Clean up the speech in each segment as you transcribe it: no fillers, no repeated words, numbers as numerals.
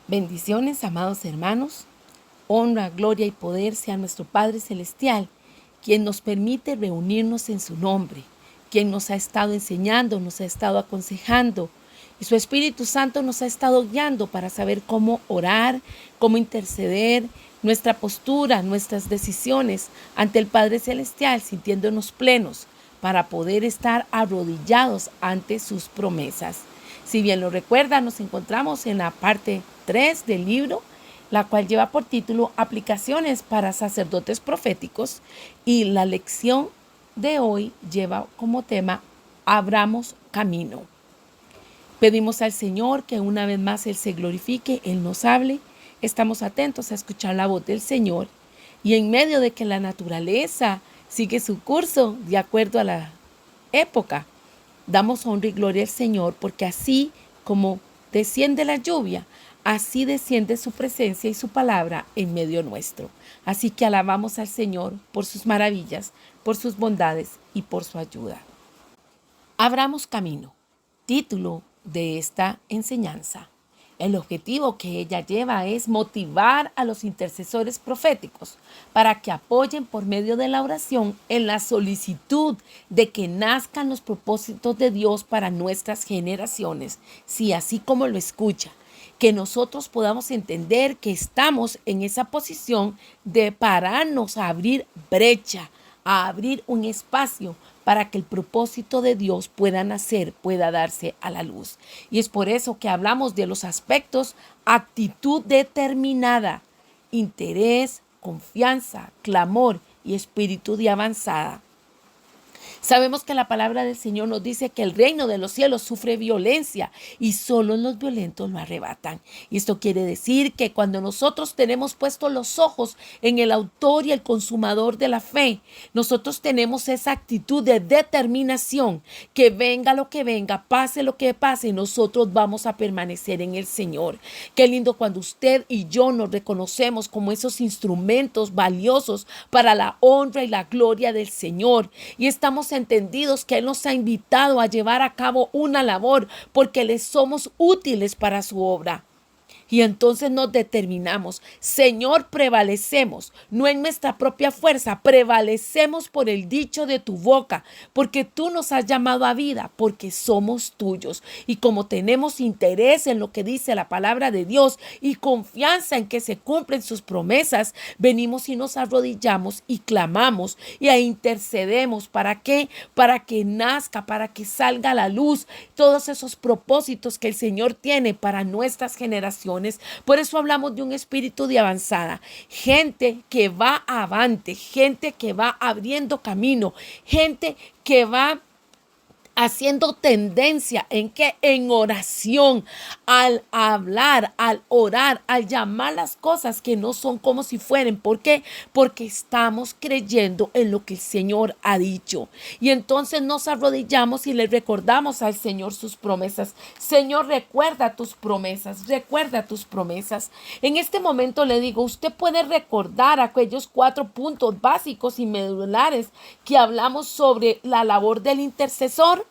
Bendiciones, amados hermanos. Honra, gloria y poder sea nuestro Padre Celestial, quien nos permite reunirnos en su nombre, quien nos ha estado enseñando, nos ha estado aconsejando, y su Espíritu Santo nos ha estado guiando para saber cómo orar, cómo interceder, nuestra postura, nuestras decisiones ante el Padre Celestial, sintiéndonos plenos para poder estar arrodillados ante sus promesas. Si bien lo recuerda, nos encontramos en la parte 3 del libro, la cual lleva por título Aplicaciones para sacerdotes proféticos, y la lección de hoy lleva como tema Abramos camino. Pedimos al Señor que una vez más Él se glorifique, Él nos hable. Estamos atentos a escuchar la voz del Señor, y en medio de que la naturaleza sigue su curso de acuerdo a la época, damos honra y gloria al Señor, porque así como desciende la lluvia, así desciende su presencia y su palabra en medio nuestro. Así que alabamos al Señor por sus maravillas, por sus bondades y por su ayuda. Abramos camino, título de esta enseñanza. El objetivo que ella lleva es motivar a los intercesores proféticos para que apoyen por medio de la oración en la solicitud de que nazcan los propósitos de Dios para nuestras generaciones. Sí, así como lo escucha, que nosotros podamos entender que estamos en esa posición de pararnos a abrir brecha, a abrir un espacio para que el propósito de Dios pueda nacer, pueda darse a la luz. Y es por eso que hablamos de los aspectos: actitud determinada, interés, confianza, clamor y espíritu de avanzada. Sabemos que la palabra del Señor nos dice que el reino de los cielos sufre violencia y solo los violentos lo arrebatan. Y esto quiere decir que cuando nosotros tenemos puestos los ojos en el autor y el consumador de la fe, nosotros tenemos esa actitud de determinación, que venga lo que venga, pase lo que pase, nosotros vamos a permanecer en el Señor. Qué lindo cuando usted y yo nos reconocemos como esos instrumentos valiosos para la honra y la gloria del Señor, y estamos entendidos que Él nos ha invitado a llevar a cabo una labor porque le somos útiles para su obra. Y entonces nos determinamos: Señor, prevalecemos, no en nuestra propia fuerza, prevalecemos por el dicho de tu boca, porque tú nos has llamado a vida, porque somos tuyos. Y como tenemos interés en lo que dice la palabra de Dios y confianza en que se cumplen sus promesas, venimos y nos arrodillamos y clamamos y intercedemos. ¿Para qué? Para que nazca, para que salga a la luz todos esos propósitos que el Señor tiene para nuestras generaciones. Por eso hablamos de un espíritu de avanzada, gente que va avante, gente que va abriendo camino, gente que va haciendo tendencia en que en oración, al hablar, al orar, al llamar las cosas que no son como si fueran. ¿Por qué? Porque estamos creyendo en lo que el Señor ha dicho. Y entonces nos arrodillamos y le recordamos al Señor sus promesas. Señor, recuerda tus promesas, recuerda tus promesas. En este momento le digo, usted puede recordar aquellos 4 puntos básicos y medulares que hablamos sobre la labor del intercesor.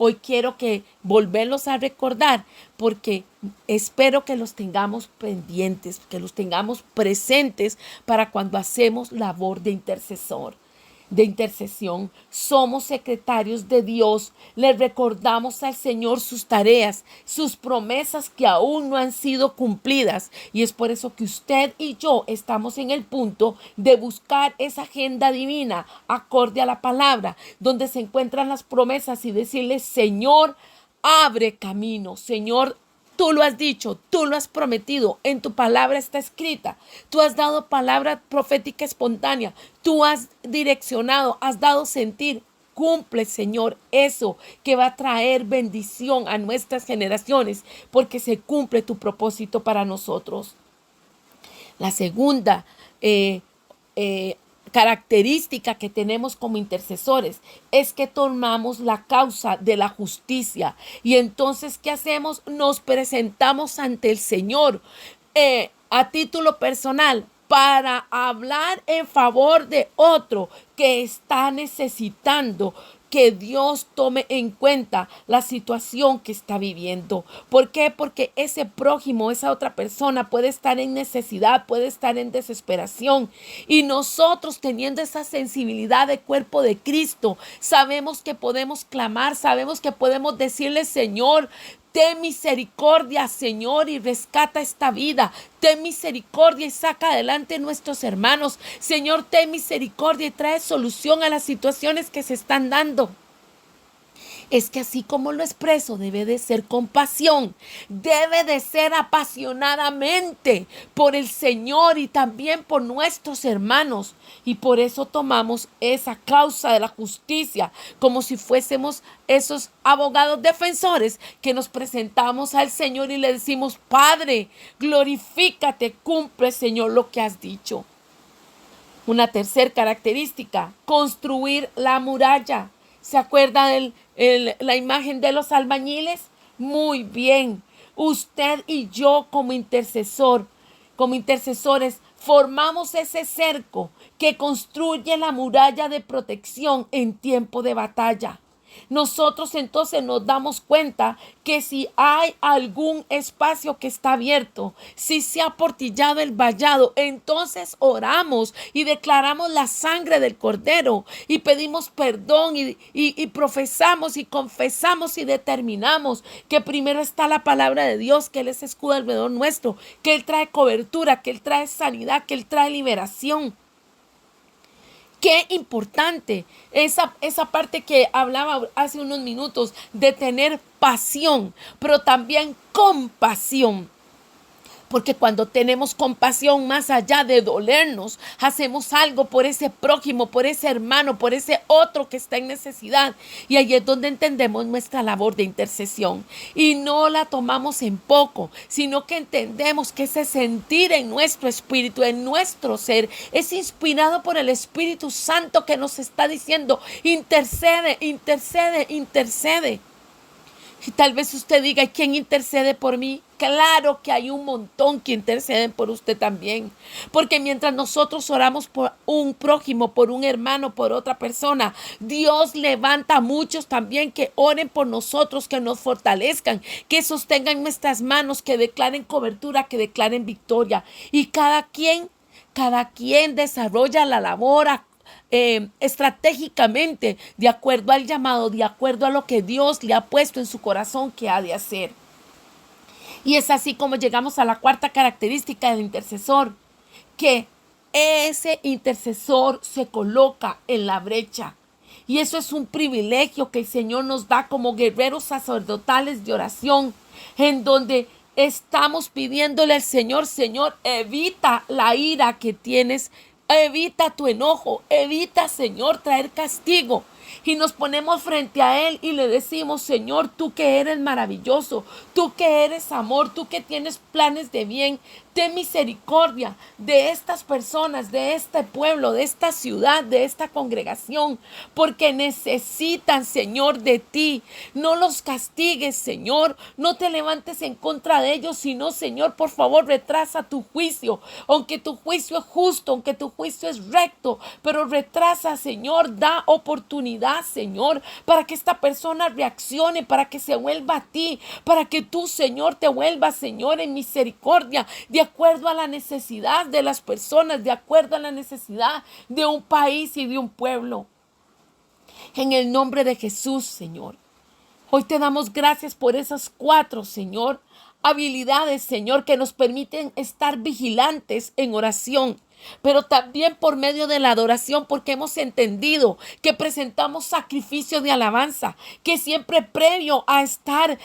Hoy quiero que volverlos a recordar, porque espero que los tengamos pendientes, que los tengamos presentes para cuando hacemos labor de intercesión. Somos secretarios de Dios. Le recordamos al Señor sus tareas, sus promesas que aún no han sido cumplidas. Y es por eso que usted y yo estamos en el punto de buscar esa agenda divina acorde a la palabra, donde se encuentran las promesas, y decirle: Señor, abre camino. Señor, tú lo has dicho, tú lo has prometido, en tu palabra está escrita. Tú has dado palabra profética espontánea, tú has direccionado, has dado sentir. Cumple, Señor, eso que va a traer bendición a nuestras generaciones, porque se cumple tu propósito para nosotros. La segunda característica que tenemos como intercesores es que tomamos la causa de la justicia. Y entonces, ¿qué hacemos? Nos presentamos ante el Señor a título personal para hablar en favor de otro que está necesitando que Dios tome en cuenta la situación que está viviendo. ¿Por qué? Porque ese prójimo, esa otra persona puede estar en necesidad, puede estar en desesperación. Y nosotros, teniendo esa sensibilidad de cuerpo de Cristo, sabemos que podemos clamar, sabemos que podemos decirle: Señor, ten misericordia, Señor, y rescata esta vida. Ten misericordia y saca adelante nuestros hermanos. Señor, ten misericordia y trae solución a las situaciones que se están dando. Es que así como lo expreso, debe de ser compasión, debe de ser apasionadamente por el Señor y también por nuestros hermanos. Y por eso tomamos esa causa de la justicia como si fuésemos esos abogados defensores que nos presentamos al Señor y le decimos: Padre, glorifícate, cumple, Señor, lo que has dicho. Una tercera característica: construir la muralla. ¿Se acuerda de la imagen de los albañiles? Muy bien. Usted y yo como intercesores, formamos ese cerco que construye la muralla de protección en tiempo de batalla. Nosotros entonces nos damos cuenta que si hay algún espacio que está abierto, si se ha portillado el vallado, entonces oramos y declaramos la sangre del Cordero y pedimos perdón y profesamos y confesamos y determinamos que primero está la palabra de Dios, que Él es escudo alrededor nuestro, que Él trae cobertura, que Él trae sanidad, que Él trae liberación. Qué importante esa parte que hablaba hace unos minutos de tener pasión, pero también compasión. Porque cuando tenemos compasión, más allá de dolernos, hacemos algo por ese prójimo, por ese hermano, por ese otro que está en necesidad. Y ahí es donde entendemos nuestra labor de intercesión. Y no la tomamos en poco, sino que entendemos que ese sentir en nuestro espíritu, en nuestro ser, es inspirado por el Espíritu Santo que nos está diciendo: intercede, intercede, intercede. Y tal vez usted diga: ¿y quién intercede por mí? Claro que hay un montón que interceden por usted también. Porque mientras nosotros oramos por un prójimo, por un hermano, por otra persona, Dios levanta a muchos también que oren por nosotros, que nos fortalezcan, que sostengan nuestras manos, que declaren cobertura, que declaren victoria. Y cada quien desarrolla la labor estratégicamente, de acuerdo al llamado, de acuerdo a lo que Dios le ha puesto en su corazón que ha de hacer. Y es así como llegamos a la cuarta característica del intercesor, que ese intercesor se coloca en la brecha. Y eso es un privilegio que el Señor nos da como guerreros sacerdotales de oración, en donde estamos pidiéndole al Señor: Señor, evita la ira que tienes, evita tu enojo, evita, Señor, traer castigo. Y nos ponemos frente a Él y le decimos: Señor, tú que eres maravilloso, tú que eres amor, tú que tienes planes de bien, ten misericordia de estas personas, de este pueblo, de esta ciudad, de esta congregación, porque necesitan, Señor, de ti. No los castigues, Señor, no te levantes en contra de ellos, sino, Señor, por favor, retrasa tu juicio, aunque tu juicio es justo, aunque tu juicio es recto, pero retrasa, Señor, da oportunidad, Señor, para que esta persona reaccione, para que se vuelva a ti, para que tú, Señor, te vuelvas, Señor, en misericordia, de acuerdo a la necesidad de las personas, de acuerdo a la necesidad de un país y de un pueblo. En el nombre de Jesús, Señor, hoy te damos gracias por esas 4, Señor, habilidades, Señor, que nos permiten estar vigilantes en oración, pero también por medio de la adoración, porque hemos entendido que presentamos sacrificio de alabanza, que siempre previo a estar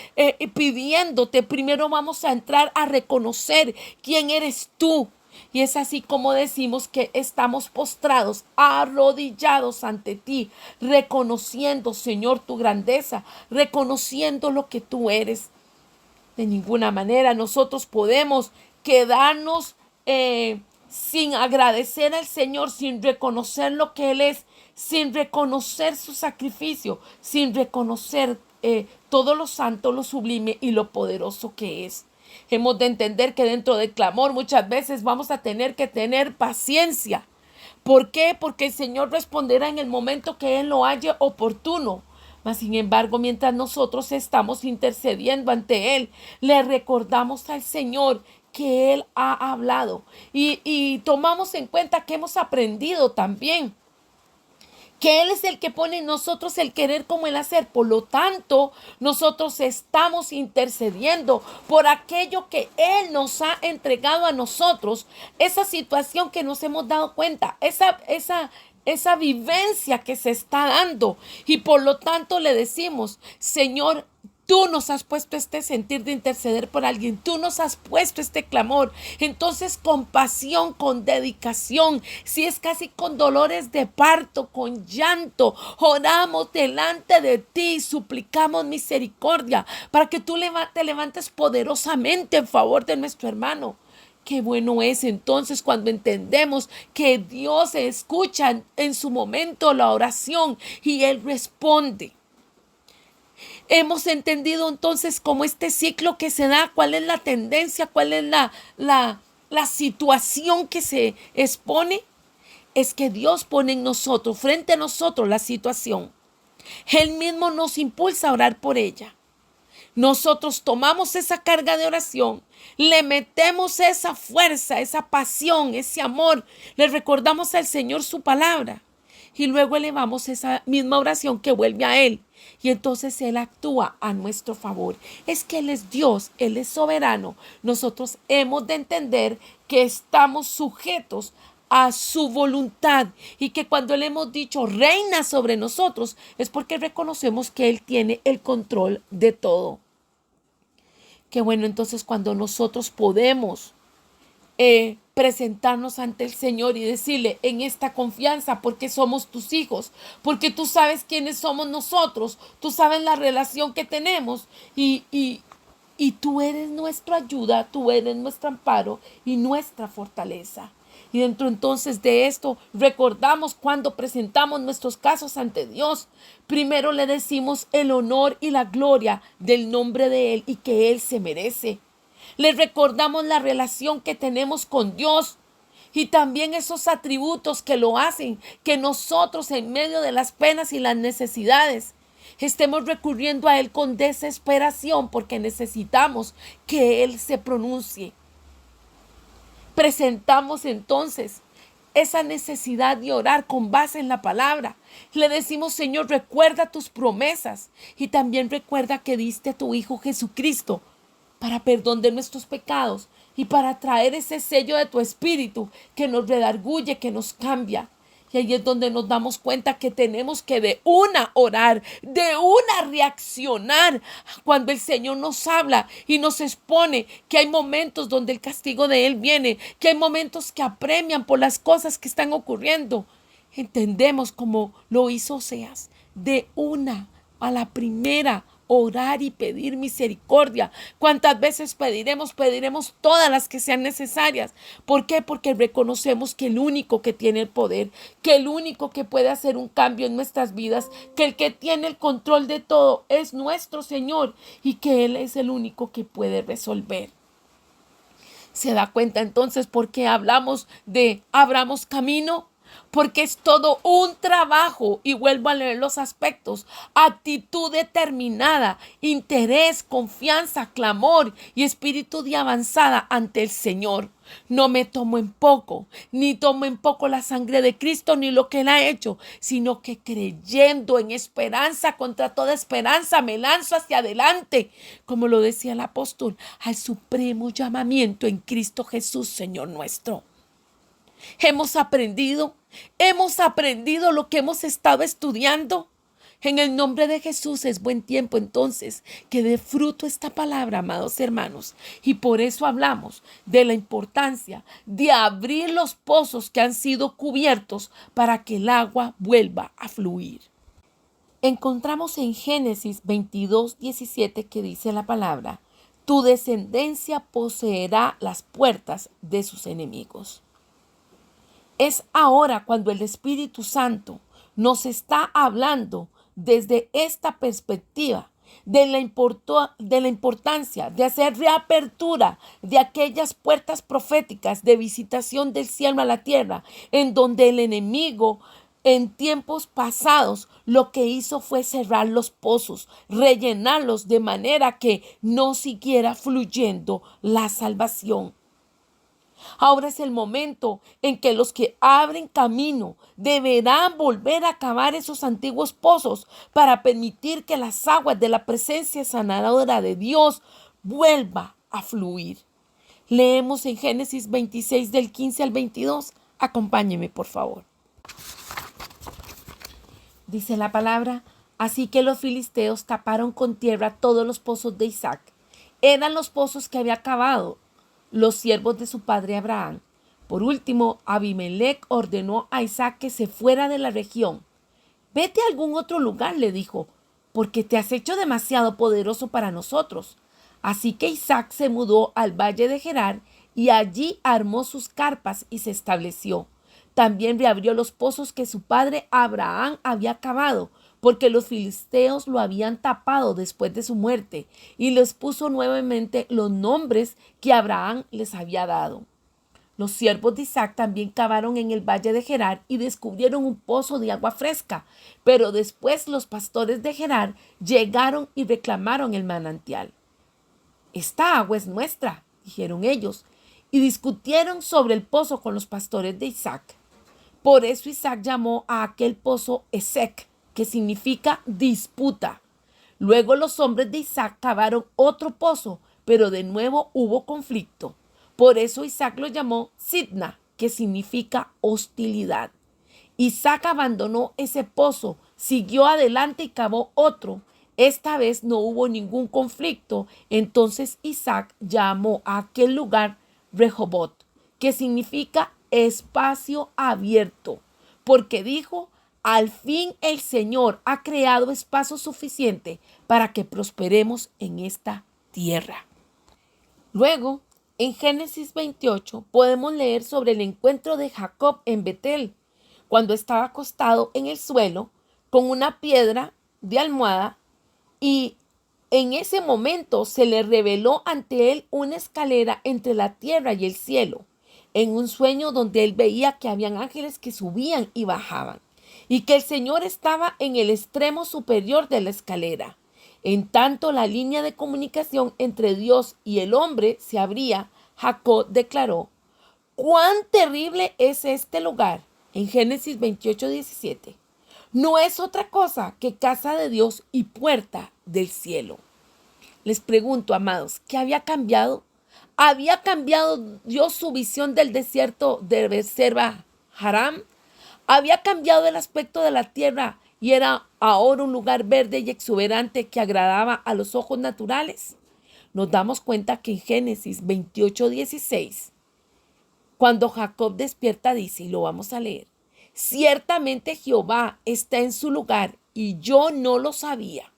pidiéndote, primero vamos a entrar a reconocer quién eres tú. Y es así como decimos que estamos postrados, arrodillados ante ti, reconociendo, Señor, tu grandeza, reconociendo lo que tú eres. De ninguna manera nosotros podemos quedarnos sin agradecer al Señor, sin reconocer lo que Él es, sin reconocer su sacrificio, sin reconocer todo lo santo, lo sublime y lo poderoso que es. Hemos de entender que dentro del clamor muchas veces vamos a tener que tener paciencia, ¿Por qué? Porque el Señor responderá en el momento que Él lo halle oportuno. Mas, sin embargo, mientras nosotros estamos intercediendo ante Él, le recordamos al Señor que Él ha hablado y tomamos en cuenta que hemos aprendido también que Él es el que pone en nosotros el querer como el hacer. Por lo tanto, nosotros estamos intercediendo por aquello que Él nos ha entregado a nosotros, esa situación que nos hemos dado cuenta, esa vivencia que se está dando. Y por lo tanto le decimos, Señor, tú nos has puesto este sentir de interceder por alguien. Tú nos has puesto este clamor. Entonces, con pasión, con dedicación, si es casi con dolores de parto, con llanto, oramos delante de ti, suplicamos misericordia para que tú te levantes poderosamente en favor de nuestro hermano. Qué bueno es entonces cuando entendemos que Dios escucha en su momento la oración y Él responde. Hemos entendido entonces cómo este ciclo que se da, cuál es la tendencia, cuál es la situación que se expone. Es que Dios pone en nosotros, frente a nosotros, la situación. Él mismo nos impulsa a orar por ella. Nosotros tomamos esa carga de oración, le metemos esa fuerza, esa pasión, ese amor, le recordamos al Señor su palabra y luego elevamos esa misma oración que vuelve a Él y entonces Él actúa a nuestro favor. Es que Él es Dios, Él es soberano. Nosotros hemos de entender que estamos sujetos a su voluntad y que cuando le hemos dicho reina sobre nosotros es porque reconocemos que Él tiene el control de todo. Qué bueno entonces cuando nosotros podemos presentarnos ante el Señor y decirle en esta confianza porque somos tus hijos, porque tú sabes quiénes somos nosotros, tú sabes la relación que tenemos y tú eres nuestra ayuda, tú eres nuestro amparo y nuestra fortaleza. Y dentro entonces de esto recordamos cuando presentamos nuestros casos ante Dios. Primero le decimos el honor y la gloria del nombre de Él y que Él se merece. Le recordamos la relación que tenemos con Dios y también esos atributos que lo hacen que nosotros en medio de las penas y las necesidades estemos recurriendo a Él con desesperación porque necesitamos que Él se pronuncie. Presentamos entonces esa necesidad de orar con base en la palabra. Le decimos, Señor, recuerda tus promesas y también recuerda que diste a tu Hijo Jesucristo para perdón de nuestros pecados y para traer ese sello de tu Espíritu que nos redarguye, que nos cambia. Y ahí es donde nos damos cuenta que tenemos que de una orar, de una reaccionar cuando el Señor nos habla y nos expone que hay momentos donde el castigo de Él viene, que hay momentos que apremian por las cosas que están ocurriendo. Entendemos como lo hizo Oseas, de una a la primera orar y pedir misericordia. ¿Cuántas veces pediremos? Pediremos todas las que sean necesarias. ¿Por qué? Porque reconocemos que el único que tiene el poder, que el único que puede hacer un cambio en nuestras vidas, que el que tiene el control de todo es nuestro Señor y que Él es el único que puede resolver. ¿Se da cuenta entonces por qué hablamos de abramos camino? Porque es todo un trabajo y vuelvo a leer los aspectos: actitud determinada, interés, confianza, clamor y espíritu de avanzada ante el Señor. No me tomo en poco, ni tomo en poco la sangre de Cristo ni lo que Él ha hecho, sino que creyendo en esperanza, contra toda esperanza, me lanzo hacia adelante, como lo decía el apóstol, al supremo llamamiento en Cristo Jesús, Señor nuestro. Hemos aprendido lo que hemos estado estudiando. En el nombre de Jesús es buen tiempo entonces que dé fruto esta palabra, amados hermanos. Y por eso hablamos de la importancia de abrir los pozos que han sido cubiertos para que el agua vuelva a fluir. Encontramos en Génesis 22:17 que dice la palabra: tu descendencia poseerá las puertas de sus enemigos. Es ahora cuando el Espíritu Santo nos está hablando desde esta perspectiva de la importancia de hacer reapertura de aquellas puertas proféticas de visitación del cielo a la tierra, en donde el enemigo en tiempos pasados lo que hizo fue cerrar los pozos, rellenarlos de manera que no siguiera fluyendo la salvación. Ahora es el momento en que los que abren camino deberán volver a cavar esos antiguos pozos para permitir que las aguas de la presencia sanadora de Dios vuelva a fluir. Leemos en Génesis 26 del 15 al 22. Acompáñeme, por favor. Dice la palabra: así que los filisteos taparon con tierra todos los pozos de Isaac. Eran los pozos que había cavado los siervos de su padre Abraham. Por último, Abimelech ordenó a Isaac que se fuera de la región. Vete a algún otro lugar, le dijo, porque te has hecho demasiado poderoso para nosotros. Así que Isaac se mudó al valle de Gerar y allí armó sus carpas y se estableció. También reabrió los pozos que su padre Abraham había cavado, porque los filisteos lo habían tapado después de su muerte, y les puso nuevamente los nombres que Abraham les había dado. Los siervos de Isaac también cavaron en el valle de Gerar y descubrieron un pozo de agua fresca, pero después los pastores de Gerar llegaron y reclamaron el manantial. «Esta agua es nuestra», dijeron ellos, y discutieron sobre el pozo con los pastores de Isaac. Por eso Isaac llamó a aquel pozo Esek, que significa disputa. Luego los hombres de Isaac cavaron otro pozo, pero de nuevo hubo conflicto. Por eso Isaac lo llamó Sidna, que significa hostilidad. Isaac abandonó ese pozo, siguió adelante y cavó otro. Esta vez no hubo ningún conflicto. Entonces Isaac llamó a aquel lugar Rehobot, que significa espacio abierto, porque dijo: al fin el Señor ha creado espacio suficiente para que prosperemos en esta tierra. Luego, en Génesis 28, podemos leer sobre el encuentro de Jacob en Betel, cuando estaba acostado en el suelo con una piedra de almohada, y en ese momento se le reveló ante él una escalera entre la tierra y el cielo, en un sueño donde él veía que habían ángeles que subían y bajaban, y que el Señor estaba en el extremo superior de la escalera. En tanto la línea de comunicación entre Dios y el hombre se abría, Jacob declaró: «¡Cuán terrible es este lugar!» En Génesis 28:17. No es otra cosa que casa de Dios y puerta del cielo. Les pregunto, amados, ¿qué había cambiado? ¿Había cambiado Dios su visión del desierto de Beersheba Haram? ¿Había cambiado el aspecto de la tierra y era ahora un lugar verde y exuberante que agradaba a los ojos naturales? Nos damos cuenta que en Génesis 28:16, cuando Jacob despierta, dice, y lo vamos a leer: «Ciertamente Jehová está en su lugar y yo no lo sabía».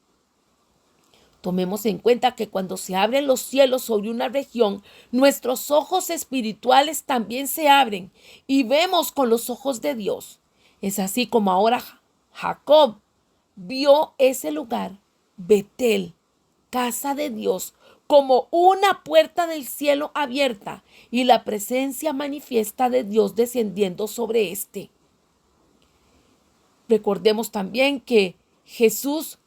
Tomemos en cuenta que cuando se abren los cielos sobre una región, nuestros ojos espirituales también se abren y vemos con los ojos de Dios. Es así como ahora Jacob vio ese lugar, Betel, casa de Dios, como una puerta del cielo abierta y la presencia manifiesta de Dios descendiendo sobre éste. Recordemos también que Jesús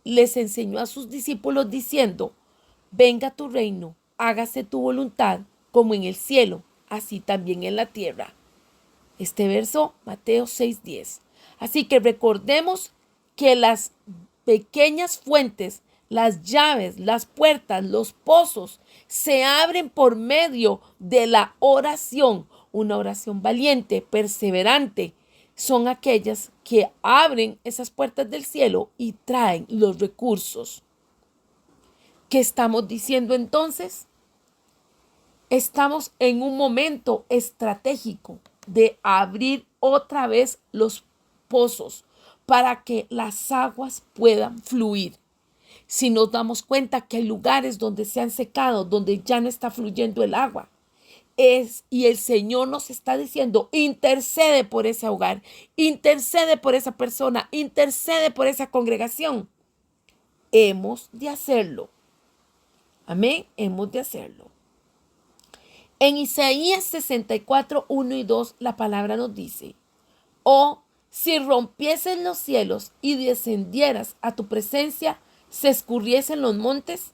les enseñó a sus discípulos diciendo: «Venga tu reino, hágase tu voluntad, como en el cielo, así también en la tierra». Este verso, Mateo 6:10. Así que recordemos que las pequeñas fuentes, las llaves, las puertas, los pozos, se abren por medio de la oración. Una oración valiente, perseverante, son aquellas que abren esas puertas del cielo y traen los recursos. ¿Qué estamos diciendo entonces? Estamos en un momento estratégico de abrir otra vez los pozos para que las aguas puedan fluir. Si nos damos cuenta que hay lugares donde se han secado, donde ya no está fluyendo el agua, y el Señor nos está diciendo: intercede por ese hogar, intercede por esa persona, intercede por esa congregación. hemos de hacerlo. Amén, hemos de hacerlo. En Isaías 64, 1 y 2, la palabra nos dice: oh, si rompiesen los cielos y descendieras a tu presencia, se escurriesen los montes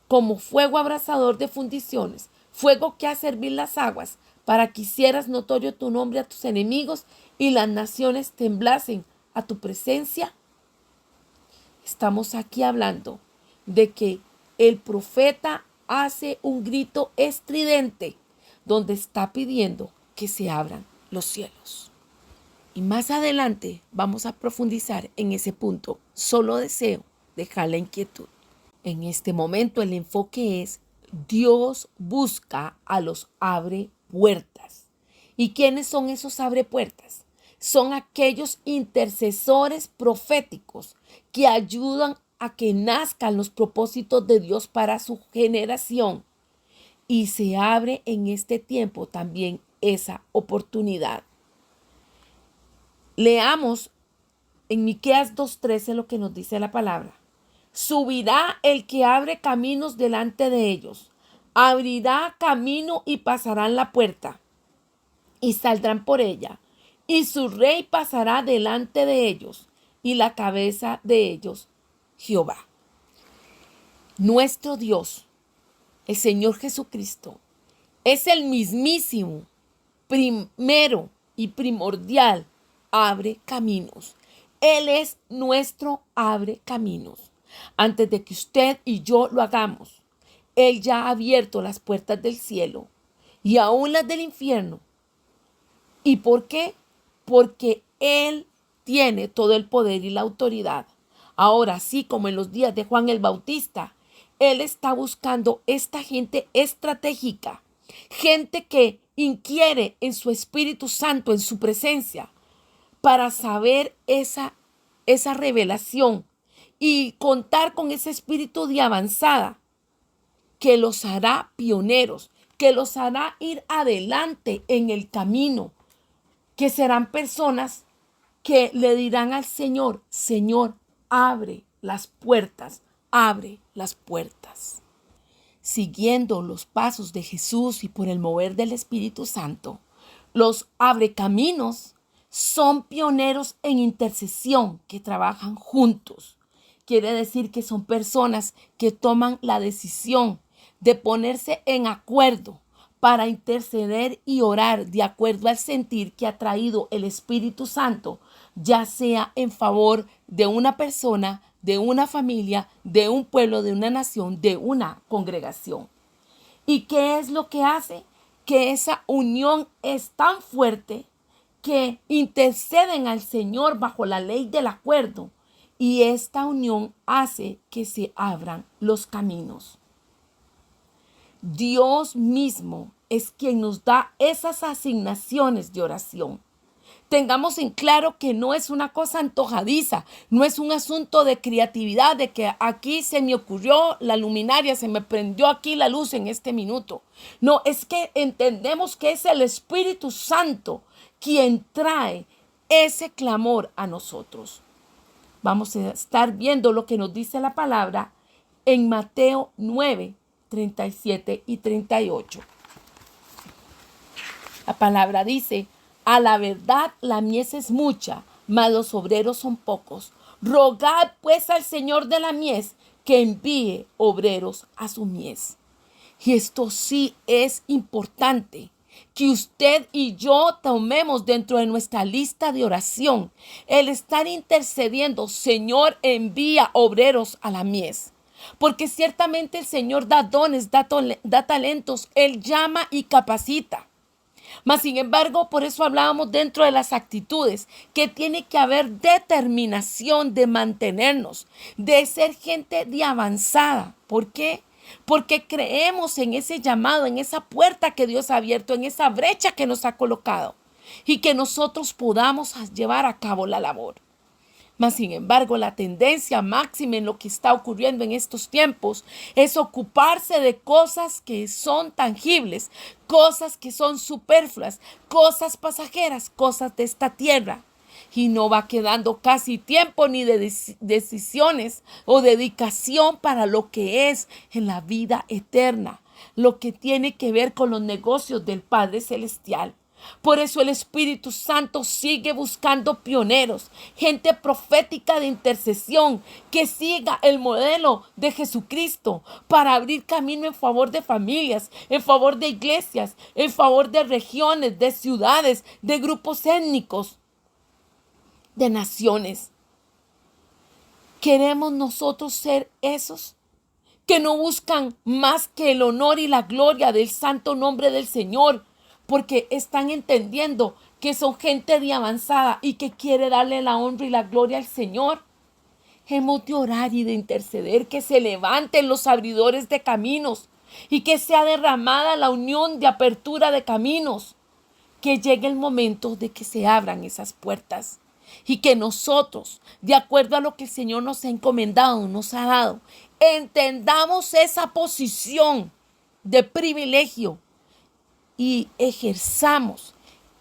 como fuego abrasador de fundiciones, fuego que hace hervir las aguas, para que hicieras notorio tu nombre a tus enemigos y las naciones temblasen a tu presencia. Estamos aquí hablando de que el profeta hace un grito estridente donde está pidiendo que se abran los cielos. Y más adelante vamos a profundizar en ese punto. Solo deseo dejar la inquietud. En este momento el enfoque es: Dios busca a los abre puertas. ¿Y quiénes son esos abre puertas? Son aquellos intercesores proféticos que ayudan a que nazcan los propósitos de Dios para su generación. Y se abre en este tiempo también esa oportunidad. Leamos en Miqueas 2:13 lo que nos dice la palabra. Subirá el que abre caminos delante de ellos. Abrirá camino y pasarán la puerta. Y saldrán por ella. Y su rey pasará delante de ellos. Y la cabeza de ellos, Jehová. Nuestro Dios, el Señor Jesucristo, es el mismísimo, primero y primordial abre caminos. Él es nuestro abre caminos. Antes de que usted y yo lo hagamos, Él ya ha abierto las puertas del cielo y aún las del infierno. ¿Y por qué? Porque Él tiene todo el poder y la autoridad. Ahora, así como en los días de Juan el Bautista, Él está buscando esta gente estratégica, gente que inquiere en su Espíritu Santo, en su presencia, para saber esa revelación y contar con ese espíritu de avanzada que los hará pioneros, que los hará ir adelante en el camino, que serán personas que le dirán al Señor: Señor, abre las puertas, abre las puertas. Siguiendo los pasos de Jesús y por el mover del Espíritu Santo, los abrecaminos son pioneros en intercesión que trabajan juntos. Quiere decir que son personas que toman la decisión de ponerse en acuerdo para interceder y orar de acuerdo al sentir que ha traído el Espíritu Santo, ya sea en favor de una persona, de una familia, de un pueblo, de una nación, de una congregación. ¿Y qué es lo que hace? Que esa unión es tan fuerte que interceden al Señor bajo la ley del acuerdo, y esta unión hace que se abran los caminos. Dios mismo es quien nos da esas asignaciones de oración. Tengamos en claro que no es una cosa antojadiza, no es un asunto de creatividad, de que aquí se me ocurrió la luminaria, se me prendió aquí la luz en este minuto. No, es que entendemos que es el Espíritu Santo quien trae ese clamor a nosotros. Vamos a estar viendo lo que nos dice la palabra en Mateo 9, 37 y 38. La palabra dice: a la verdad la mies es mucha, mas los obreros son pocos. Rogad pues al Señor de la mies que envíe obreros a su mies. Y esto sí es importante, que usted y yo tomemos dentro de nuestra lista de oración el estar intercediendo: Señor, envía obreros a la mies. Porque ciertamente el Señor da dones, da talentos, Él llama y capacita. Mas, sin embargo, por eso hablábamos dentro de las actitudes, que tiene que haber determinación de mantenernos, de ser gente de avanzada. ¿Por qué? Porque creemos en ese llamado, en esa puerta que Dios ha abierto, en esa brecha que nos ha colocado, y que nosotros podamos llevar a cabo la labor. Mas, sin embargo, la tendencia máxima en lo que está ocurriendo en estos tiempos es ocuparse de cosas que son tangibles, cosas que son superfluas, cosas pasajeras, cosas de esta tierra. y no va quedando casi tiempo ni de decisiones o dedicación para lo que es en la vida eterna, lo que tiene que ver con los negocios del Padre Celestial. Por eso el Espíritu Santo sigue buscando pioneros, gente profética de intercesión que siga el modelo de Jesucristo para abrir camino en favor de familias, en favor de iglesias, en favor de regiones, de ciudades, de grupos étnicos, de naciones. ¿Queremos nosotros ser esos que no buscan más que el honor y la gloria del santo nombre del Señor? Porque están entendiendo que son gente de avanzada y que quiere darle la honra y la gloria al Señor. Hemos de orar y de interceder que se levanten los abridores de caminos y que sea derramada la unión de apertura de caminos. Que llegue el momento de que se abran esas puertas y que nosotros, de acuerdo a lo que el Señor nos ha encomendado, nos ha dado, entendamos esa posición de privilegio y ejerzamos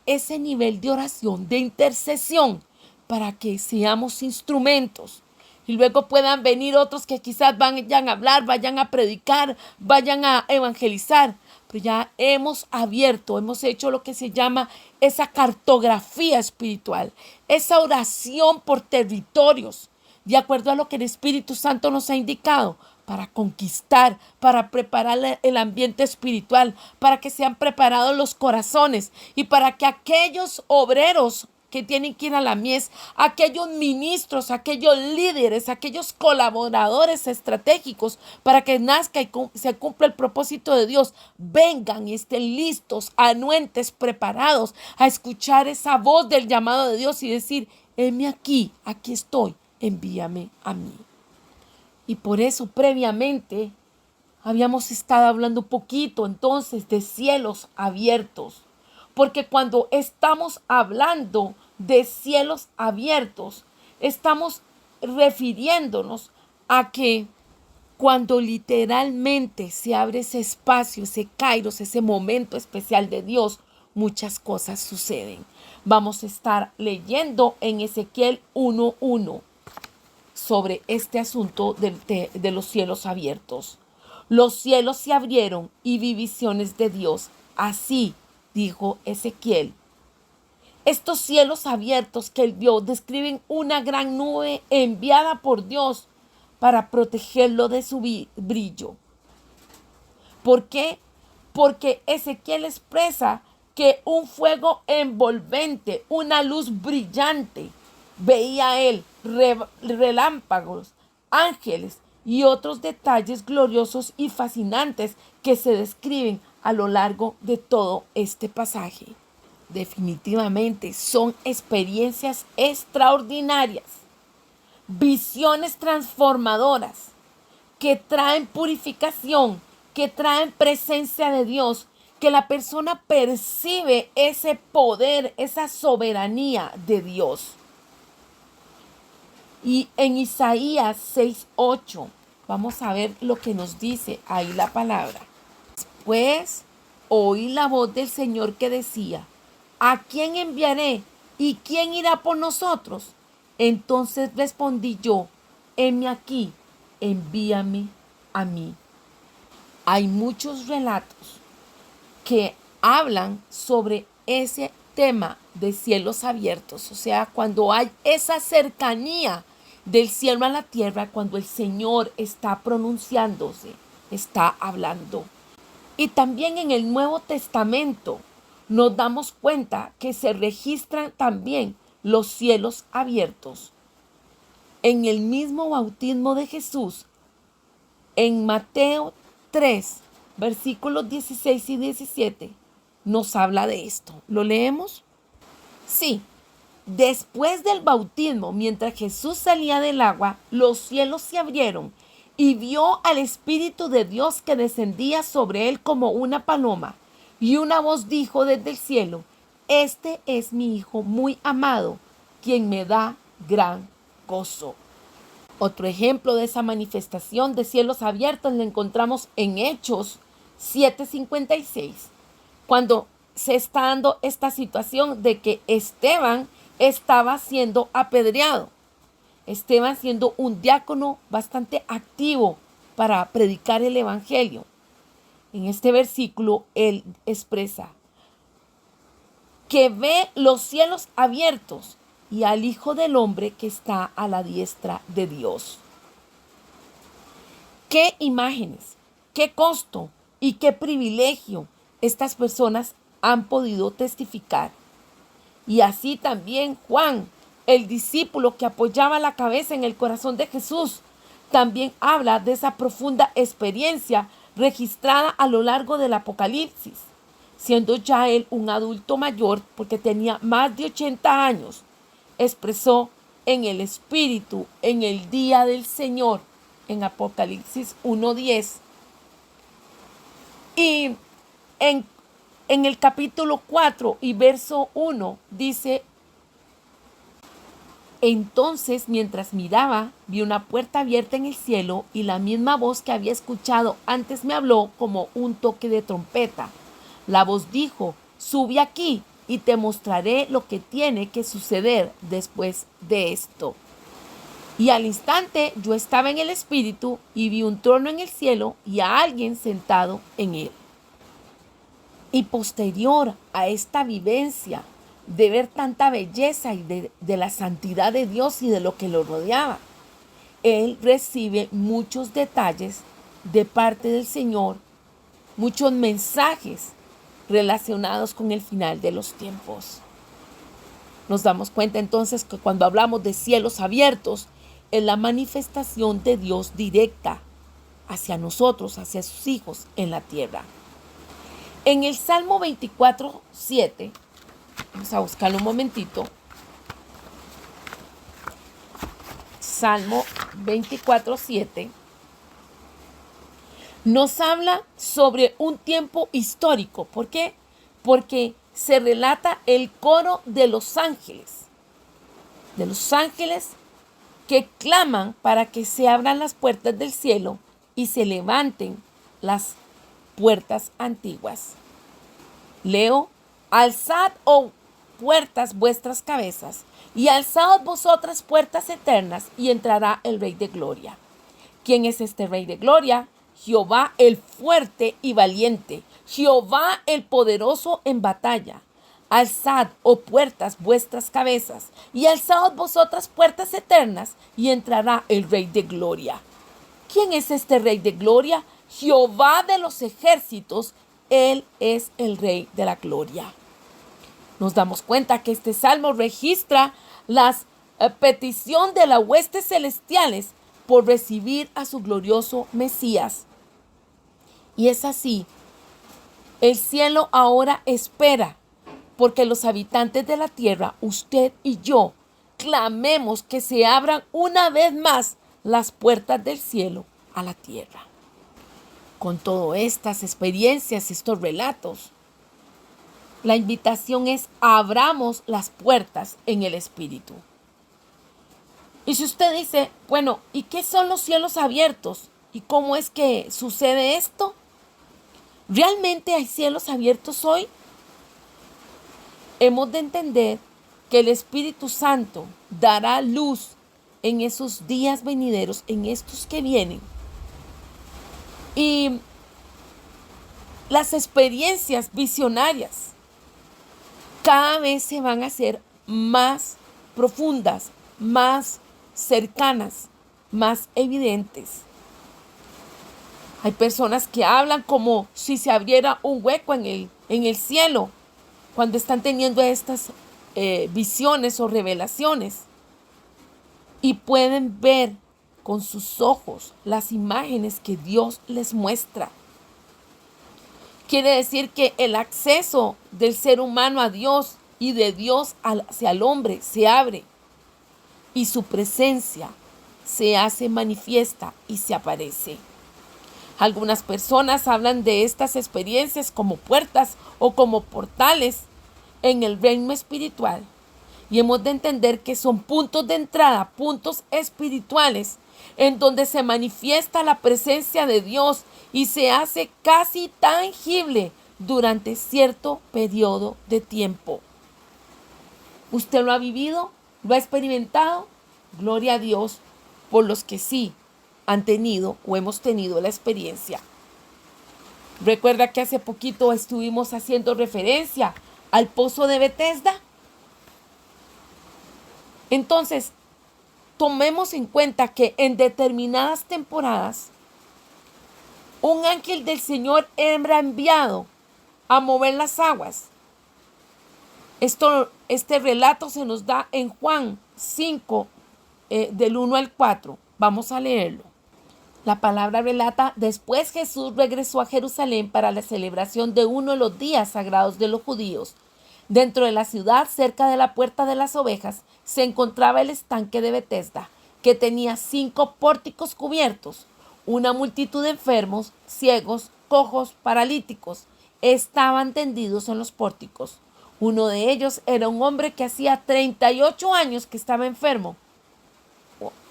ese nivel de oración, de intercesión, para que seamos instrumentos. Y luego puedan venir otros que quizás vayan a hablar, vayan a predicar, vayan a evangelizar. Pero ya hemos abierto, hemos hecho lo que se llama esa cartografía espiritual, esa oración por territorios, de acuerdo a lo que el Espíritu Santo nos ha indicado, para conquistar, para preparar el ambiente espiritual, para que sean preparados los corazones y para que aquellos obreros que tienen que ir a la mies, aquellos ministros, aquellos líderes, aquellos colaboradores estratégicos para que nazca y se cumpla el propósito de Dios, vengan y estén listos, anuentes, preparados a escuchar esa voz del llamado de Dios y decir, heme aquí, aquí estoy, envíame a mí. Y por eso previamente habíamos estado hablando un poquito entonces de cielos abiertos. Porque cuando estamos hablando de cielos abiertos, estamos refiriéndonos a que cuando literalmente se abre ese espacio, ese kairos, ese momento especial de Dios, muchas cosas suceden. Vamos a estar leyendo en Ezequiel 1:1 sobre este asunto de los cielos abiertos. Los cielos se abrieron y vi visiones de Dios. Así dijo Ezequiel. Estos cielos abiertos que él vio describen una gran nube enviada por Dios para protegerlo de su brillo. ¿Por qué? Porque Ezequiel expresa que un fuego envolvente, una luz brillante, veía él relámpagos, ángeles y otros detalles gloriosos y fascinantes que se describen a lo largo de todo este pasaje. Definitivamente son experiencias extraordinarias, visiones transformadoras que traen purificación, que traen presencia de Dios, que la persona percibe ese poder, esa soberanía de Dios. Y en Isaías 6:8 vamos a ver lo que nos dice ahí la palabra. Pues oí la voz del Señor que decía, ¿a quién enviaré y quién irá por nosotros? Entonces respondí yo, heme aquí, envíame a mí. Hay muchos relatos que hablan sobre ese tema de cielos abiertos, o sea, cuando hay esa cercanía del cielo a la tierra, cuando el Señor está pronunciándose, está hablando. Y también en el Nuevo Testamento nos damos cuenta que se registran también los cielos abiertos. En el mismo bautismo de Jesús, en Mateo 3, versículos 16 y 17, nos habla de esto. ¿Lo leemos? Sí. Después del bautismo, mientras Jesús salía del agua, los cielos se abrieron y vio al Espíritu de Dios que descendía sobre él como una paloma. Y una voz dijo desde el cielo, este es mi Hijo muy amado, quien me da gran gozo. Otro ejemplo de esa manifestación de cielos abiertos lo encontramos en Hechos 7:56, cuando se está dando esta situación de que Esteban estaba siendo apedreado. Esteban siendo un diácono bastante activo para predicar el evangelio. En este versículo él expresa que ve los cielos abiertos y al Hijo del Hombre que está a la diestra de Dios. ¿Qué imágenes, qué costo y qué privilegio estas personas han podido testificar? Y así también Juan, el discípulo que apoyaba la cabeza en el corazón de Jesús, también habla de esa profunda experiencia registrada a lo largo del Apocalipsis, siendo ya él un adulto mayor porque tenía más de 80 años. Expresó en el Espíritu en el día del Señor, en Apocalipsis 1:10. Y en el capítulo 4 y verso 1 dice: entonces, mientras miraba, vi una puerta abierta en el cielo y la misma voz que había escuchado antes me habló como un toque de trompeta. La voz dijo: sube aquí y te mostraré lo que tiene que suceder después de esto. Y al instante yo estaba en el Espíritu y vi un trono en el cielo y a alguien sentado en él. Y posterior a esta vivencia de ver tanta belleza y de la santidad de Dios y de lo que lo rodeaba, él recibe muchos detalles de parte del Señor, muchos mensajes relacionados con el final de los tiempos. Nos damos cuenta entonces que cuando hablamos de cielos abiertos, es la manifestación de Dios directa hacia nosotros, hacia sus hijos en la tierra. En el Salmo 24:7, vamos a buscarlo un momentito. Salmo 24:7 nos habla sobre un tiempo histórico. ¿Por qué? Porque se relata el coro de los ángeles que claman para que se abran las puertas del cielo y se levanten las puertas antiguas. Leo: alzad, oh puertas, vuestras cabezas, y alzaos vosotras puertas eternas, y entrará el Rey de Gloria. ¿Quién es este Rey de Gloria? Jehová el fuerte y valiente, Jehová el poderoso en batalla. Alzad, oh puertas, vuestras cabezas, y alzaos vosotras puertas eternas, y entrará el Rey de Gloria. ¿Quién es este Rey de Gloria? Jehová de los ejércitos, Él es el Rey de la Gloria. Nos damos cuenta que este salmo registra la petición de las huestes celestiales por recibir a su glorioso Mesías. Y es así, el cielo ahora espera porque los habitantes de la tierra, usted y yo, clamemos que se abran una vez más las puertas del cielo a la tierra. Con todas estas experiencias, estos relatos, la invitación es: abramos las puertas en el Espíritu. Y si usted dice, bueno, ¿y qué son los cielos abiertos? ¿Y cómo es que sucede esto? ¿Realmente hay cielos abiertos hoy? Hemos de entender que el Espíritu Santo dará luz en esos días venideros, en estos que vienen. Y las experiencias visionarias cada vez se van a hacer más profundas, más cercanas, más evidentes. Hay personas que hablan como si se abriera un hueco en el cielo cuando están teniendo estas visiones o revelaciones, y pueden ver con sus ojos las imágenes que Dios les muestra. Quiere decir que el acceso del ser humano a Dios y de Dios hacia el hombre se abre y su presencia se hace manifiesta y se aparece. Algunas personas hablan de estas experiencias como puertas o como portales en el reino espiritual. Y hemos de entender que son puntos de entrada, puntos espirituales, en donde se manifiesta la presencia de Dios y se hace casi tangible durante cierto periodo de tiempo. ¿Usted lo ha vivido? ¿Lo ha experimentado? Gloria a Dios por los que sí han tenido o hemos tenido la experiencia. Recuerda que hace poquito estuvimos haciendo referencia al pozo de Betesda. Entonces, tomemos en cuenta que en determinadas temporadas, un ángel del Señor era enviado a mover las aguas. Este relato se nos da en Juan 5, del 1 al 4. Vamos a leerlo. La palabra relata: después Jesús regresó a Jerusalén para la celebración de uno de los días sagrados de los judíos. Dentro de la ciudad, cerca de la puerta de las ovejas, se encontraba el estanque de Betesda, que tenía 5 pórticos cubiertos. Una multitud de enfermos, ciegos, cojos, paralíticos estaban tendidos en los pórticos. Uno de ellos era un hombre que hacía 38 años que estaba enfermo.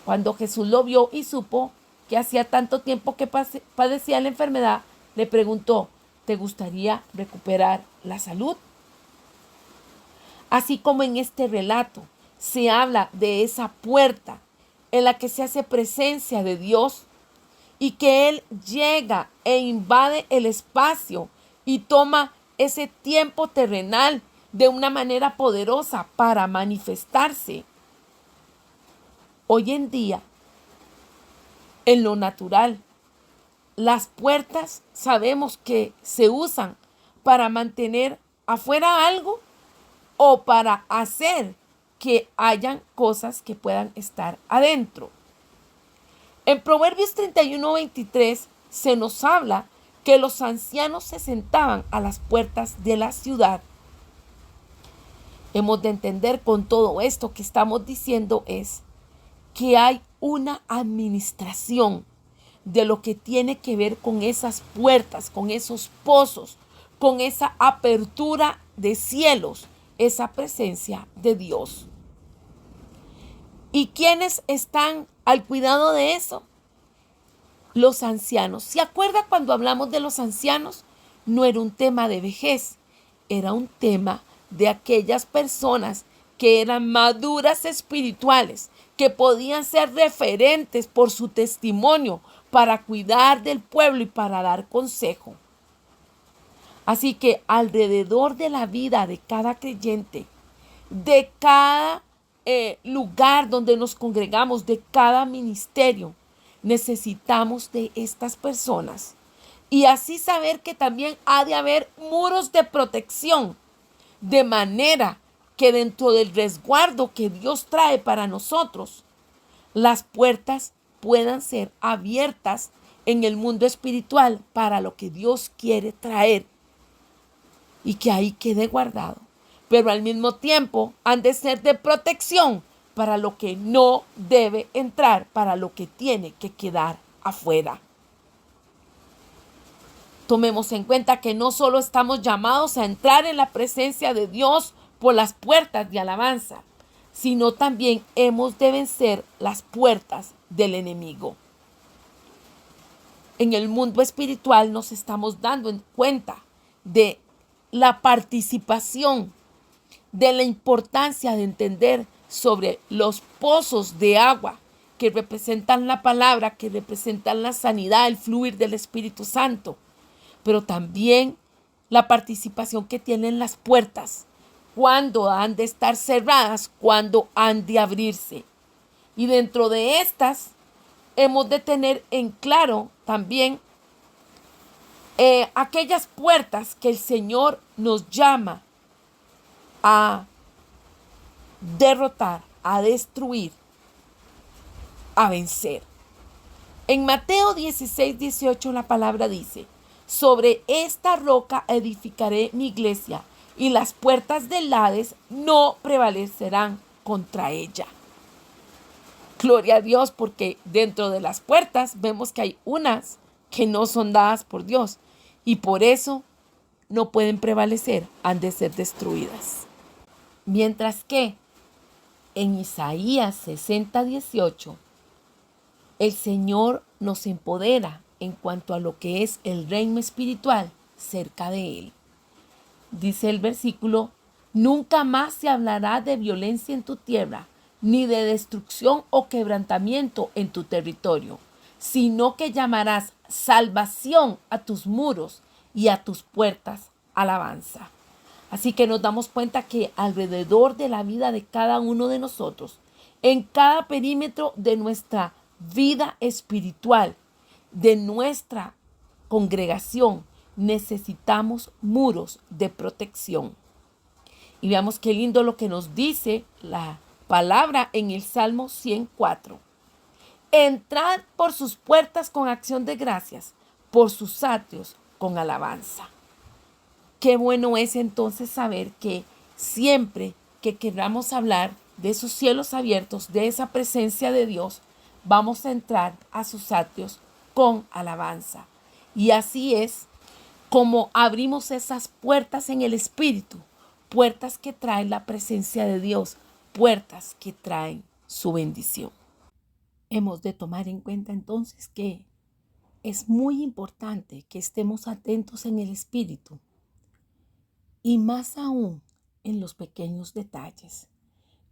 Cuando Jesús lo vio y supo que hacía tanto tiempo que padecía la enfermedad, le preguntó: ¿te gustaría recuperar la salud? Así como en este relato se habla de esa puerta en la que se hace presencia de Dios y que Él llega e invade el espacio y toma ese tiempo terrenal de una manera poderosa para manifestarse. Hoy en día, en lo natural, las puertas sabemos que se usan para mantener afuera algo o para hacer que hayan cosas que puedan estar adentro. En Proverbios 31:23 se nos habla que los ancianos se sentaban a las puertas de la ciudad. Hemos de entender con todo esto que estamos diciendo es que hay una administración de lo que tiene que ver con esas puertas, con esos pozos, con esa apertura de cielos, esa presencia de Dios. ¿Y quiénes están al cuidado de eso? Los ancianos. ¿Se acuerda cuando hablamos de los ancianos? No era un tema de vejez, era un tema de aquellas personas que eran maduras espirituales, que podían ser referentes por su testimonio para cuidar del pueblo y para dar consejo. Así que alrededor de la vida de cada creyente, de cada lugar donde nos congregamos, de cada ministerio, necesitamos de estas personas. Y así saber que también ha de haber muros de protección, de manera que dentro del resguardo que Dios trae para nosotros, las puertas puedan ser abiertas en el mundo espiritual para lo que Dios quiere traer y que ahí quede guardado. Pero al mismo tiempo han de ser de protección para lo que no debe entrar, para lo que tiene que quedar afuera. Tomemos en cuenta que no solo estamos llamados a entrar en la presencia de Dios por las puertas de alabanza, sino también hemos de vencer las puertas del enemigo. En el mundo espiritual nos estamos dando cuenta de la participación, de la importancia de entender sobre los pozos de agua que representan la palabra, que representan la sanidad, el fluir del Espíritu Santo, pero también la participación que tienen las puertas, cuándo han de estar cerradas, cuándo han de abrirse. Y dentro de estas hemos de tener en claro también aquellas puertas que el Señor nos llama a derrotar, a destruir, a vencer. En Mateo 16:18 la palabra dice: sobre esta roca edificaré mi iglesia, y las puertas del Hades no prevalecerán contra ella. Gloria a Dios, porque dentro de las puertas vemos que hay unas que no son dadas por Dios y por eso no pueden prevalecer, han de ser destruidas. Mientras que en Isaías 60:18 el Señor nos empodera en cuanto a lo que es el reino espiritual cerca de Él. Dice el versículo: Nunca más se hablará de violencia en tu tierra, ni de destrucción o quebrantamiento en tu territorio, sino que llamarás salvación a tus muros y a tus puertas alabanza. Así que nos damos cuenta que alrededor de la vida de cada uno de nosotros, en cada perímetro de nuestra vida espiritual, de nuestra congregación, necesitamos muros de protección. Y veamos qué lindo lo que nos dice la palabra en el Salmo 104. Entrad por sus puertas con acción de gracias, por sus atrios con alabanza. Qué bueno es entonces saber que siempre que queramos hablar de esos cielos abiertos, de esa presencia de Dios, vamos a entrar a sus atrios con alabanza. Y así es como abrimos esas puertas en el Espíritu, puertas que traen la presencia de Dios, puertas que traen su bendición. Hemos de tomar en cuenta entonces que es muy importante que estemos atentos en el Espíritu y más aún en los pequeños detalles.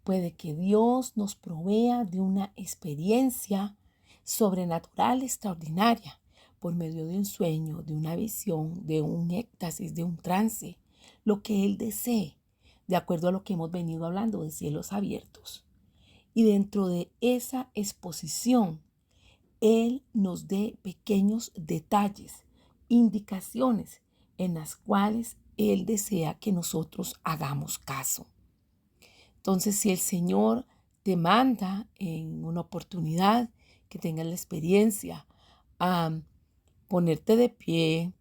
Puede que Dios nos provea de una experiencia sobrenatural extraordinaria por medio de un sueño, de una visión, de un éxtasis, de un trance, lo que Él desee, de acuerdo a lo que hemos venido hablando de cielos abiertos. Y dentro de esa exposición, Él nos dé pequeños detalles, indicaciones en las cuales Él desea que nosotros hagamos caso. Entonces, si el Señor te manda en una oportunidad que tengas la experiencia a ponerte de pie,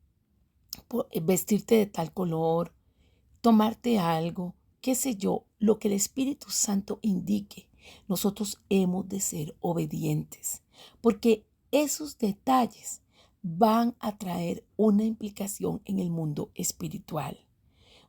vestirte de tal color, tomarte algo, qué sé yo, lo que el Espíritu Santo indique, nosotros hemos de ser obedientes, porque esos detalles van a traer una implicación en el mundo espiritual.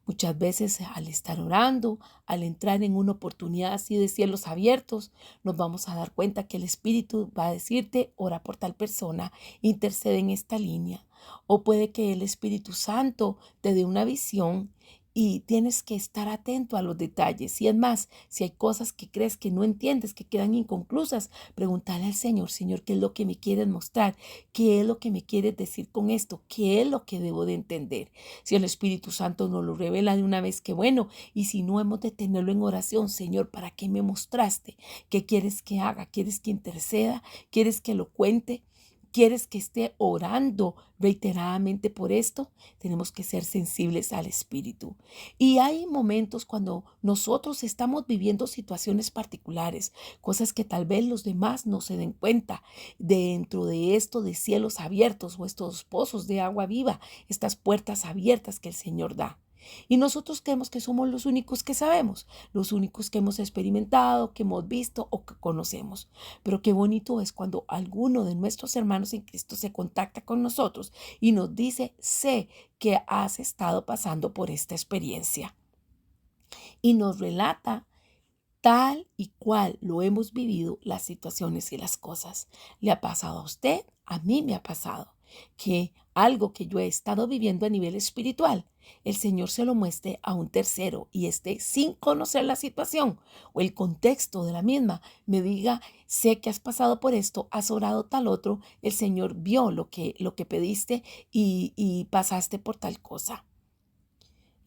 Muchas veces al estar orando, al entrar en una oportunidad así de cielos abiertos, nos vamos a dar cuenta que el Espíritu va a decirte, ora por tal persona, intercede en esta línea. O puede que el Espíritu Santo te dé una visión y tienes que estar atento a los detalles. Y es más, si hay cosas que crees que no entiendes, que quedan inconclusas, pregúntale al Señor, Señor, ¿qué es lo que me quieres mostrar? ¿Qué es lo que me quieres decir con esto? ¿Qué es lo que debo de entender? Si el Espíritu Santo nos lo revela de una vez, que bueno. Y si no, hemos de tenerlo en oración. Señor, ¿para qué me mostraste? ¿Qué quieres que haga? ¿Quieres que interceda? ¿Quieres que lo cuente? ¿Quieres que esté orando reiteradamente por esto? Tenemos que ser sensibles al Espíritu. Y hay momentos cuando nosotros estamos viviendo situaciones particulares, cosas que tal vez los demás no se den cuenta. Dentro de esto de cielos abiertos o estos pozos de agua viva, estas puertas abiertas que el Señor da. Y nosotros creemos que somos los únicos que sabemos, los únicos que hemos experimentado, que hemos visto o que conocemos. Pero qué bonito es cuando alguno de nuestros hermanos en Cristo se contacta con nosotros y nos dice, sé que has estado pasando por esta experiencia. Y nos relata tal y cual lo hemos vivido, las situaciones y las cosas. ¿Le ha pasado a usted? A mí me ha pasado que algo que yo he estado viviendo a nivel espiritual, el Señor se lo muestre a un tercero y esté sin conocer la situación o el contexto de la misma, me diga, sé que has pasado por esto, has orado tal otro, el Señor vio lo que pediste y pasaste por tal cosa.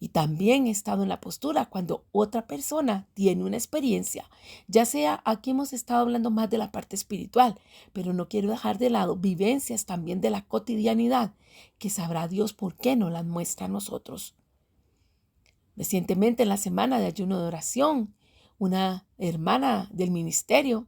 Y también he estado en la postura cuando otra persona tiene una experiencia, ya sea aquí hemos estado hablando más de la parte espiritual, pero no quiero dejar de lado vivencias también de la cotidianidad, que sabrá Dios por qué no las muestra a nosotros. Recientemente en la semana de ayuno de oración, una hermana del ministerio,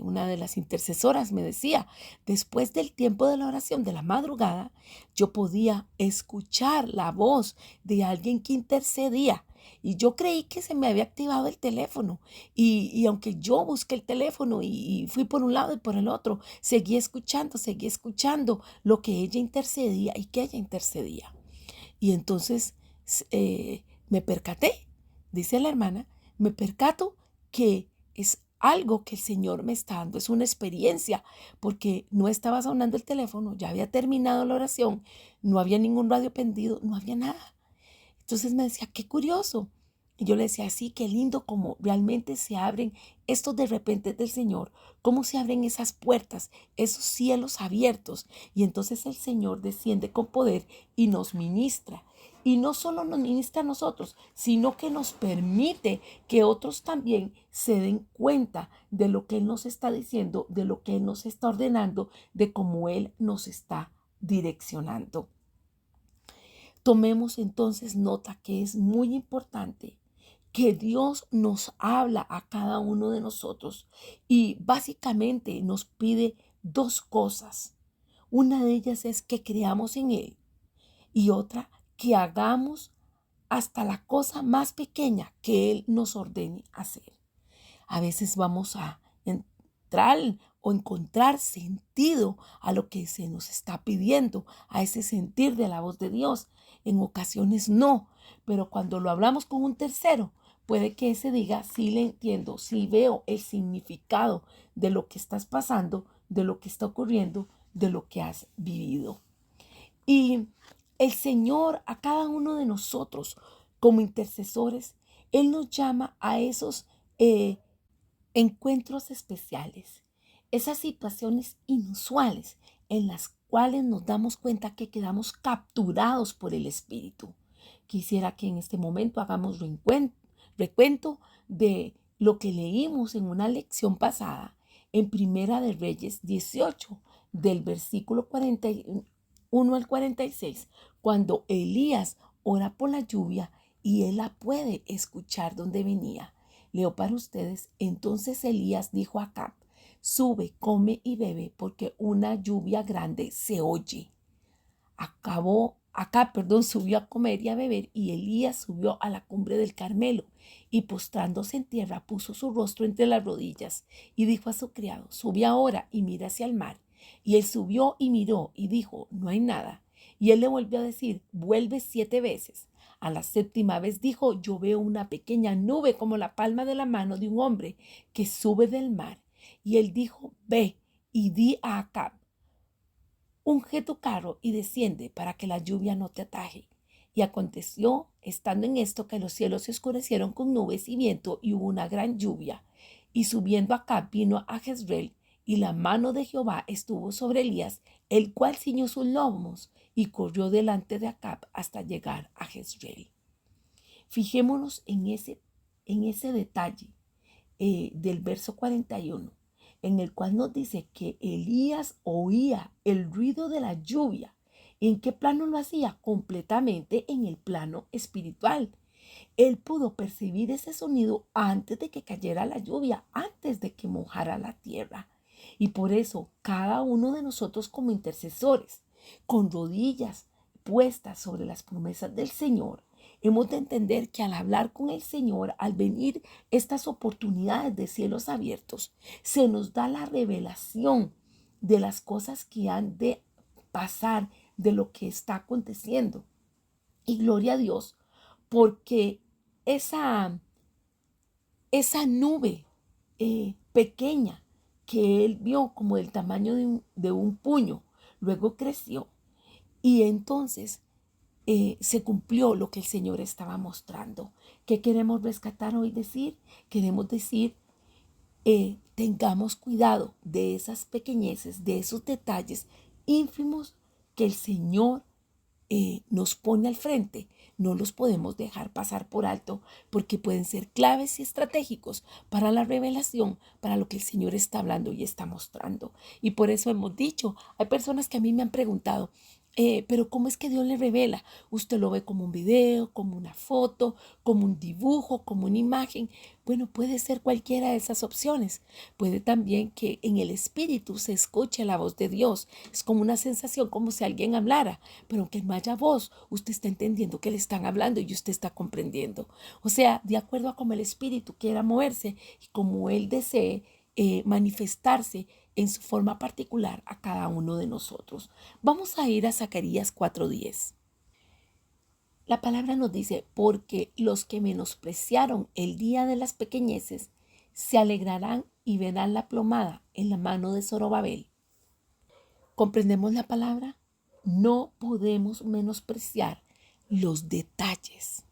una de las intercesoras me decía, después del tiempo de la oración de la madrugada, yo podía escuchar la voz de alguien que intercedía. Y yo creí que se me había activado el teléfono. Y aunque yo busqué el teléfono y fui por un lado y por el otro, seguí escuchando lo que ella intercedía y que ella intercedía. Y entonces me percaté, dice la hermana, me percato que es algo que el Señor me está dando, es una experiencia, porque no estaba sonando el teléfono, ya había terminado la oración, no había ningún radio prendido, no había nada. Entonces me decía, qué curioso. Y yo le decía, sí, qué lindo como realmente se abren estos de repente del Señor, cómo se abren esas puertas, esos cielos abiertos. Y entonces el Señor desciende con poder y nos ministra. Y no solo nos ministra a nosotros, sino que nos permite que otros también se den cuenta de lo que Él nos está diciendo, de lo que Él nos está ordenando, de cómo Él nos está direccionando. Tomemos entonces nota que es muy importante que Dios nos habla a cada uno de nosotros y básicamente nos pide dos cosas. Una de ellas es que creamos en Él y otra que hagamos hasta la cosa más pequeña que Él nos ordene hacer. A veces vamos a entrar o encontrar sentido a lo que se nos está pidiendo, a ese sentir de la voz de Dios. En ocasiones no, pero cuando lo hablamos con un tercero, puede que ese diga, sí le entiendo, sí veo el significado de lo que estás pasando, de lo que está ocurriendo, de lo que has vivido. Y el Señor a cada uno de nosotros como intercesores, Él nos llama a esos encuentros especiales, esas situaciones inusuales en las cuales nos damos cuenta que quedamos capturados por el Espíritu. Quisiera que en este momento hagamos recuento de lo que leímos en una lección pasada en Primera de Reyes 18, del versículo 41 al 46, cuando Elías ora por la lluvia y él la puede escuchar donde venía. Leo para ustedes. Entonces Elías dijo a Acab, sube, come y bebe, porque una lluvia grande se oye. Acab subió a comer y a beber, y Elías subió a la cumbre del Carmelo, y postrándose en tierra puso su rostro entre las rodillas, y dijo a su criado, sube ahora y mira hacia el mar. Y él subió y miró, y dijo, no hay nada. Y él le volvió a decir, vuelve 7 veces. A la 7ª vez dijo, yo veo una pequeña nube como la palma de la mano de un hombre que sube del mar. Y él dijo, ve y di a Acab, unge tu carro y desciende para que la lluvia no te ataje. Y aconteció, estando en esto, que los cielos se oscurecieron con nubes y viento y hubo una gran lluvia. Y subiendo Acab vino a Jezreel, y la mano de Jehová estuvo sobre Elías, el cual ciñó sus lomos y corrió delante de Acab hasta llegar a Jezreel. Fijémonos en ese detalle del verso 41, en el cual nos dice que Elías oía el ruido de la lluvia. ¿En qué plano lo hacía? Completamente en el plano espiritual. Él pudo percibir ese sonido antes de que cayera la lluvia, antes de que mojara la tierra. Y por eso cada uno de nosotros como intercesores, con rodillas puestas sobre las promesas del Señor, hemos de entender que al hablar con el Señor, al venir estas oportunidades de cielos abiertos, se nos da la revelación de las cosas que han de pasar, de lo que está aconteciendo. Y gloria a Dios, porque esa nube pequeña que él vio como del tamaño de un puño, luego creció y entonces se cumplió lo que el Señor estaba mostrando. ¿Qué queremos rescatar hoy decir? Queremos decir, tengamos cuidado de esas pequeñeces, de esos detalles ínfimos que el Señor nos pone al frente. No los podemos dejar pasar por alto porque pueden ser claves y estratégicos para la revelación, para lo que el Señor está hablando y está mostrando. Y por eso hemos dicho, hay personas que a mí me han preguntado, pero ¿cómo es que Dios le revela? Usted lo ve como un video, como una foto, como un dibujo, como una imagen. Bueno, puede ser cualquiera de esas opciones. Puede también que en el espíritu se escuche la voz de Dios. Es como una sensación, como si alguien hablara, pero aunque no haya voz, usted está entendiendo que le están hablando y usted está comprendiendo. O sea, de acuerdo a cómo el espíritu quiera moverse y como él desee manifestarse en su forma particular a cada uno de nosotros. Vamos a ir a Zacarías 4:10. La palabra nos dice, porque los que menospreciaron el día de las pequeñeces se alegrarán y verán la plomada en la mano de Zorobabel. ¿Comprendemos la palabra? No podemos menospreciar los detalles,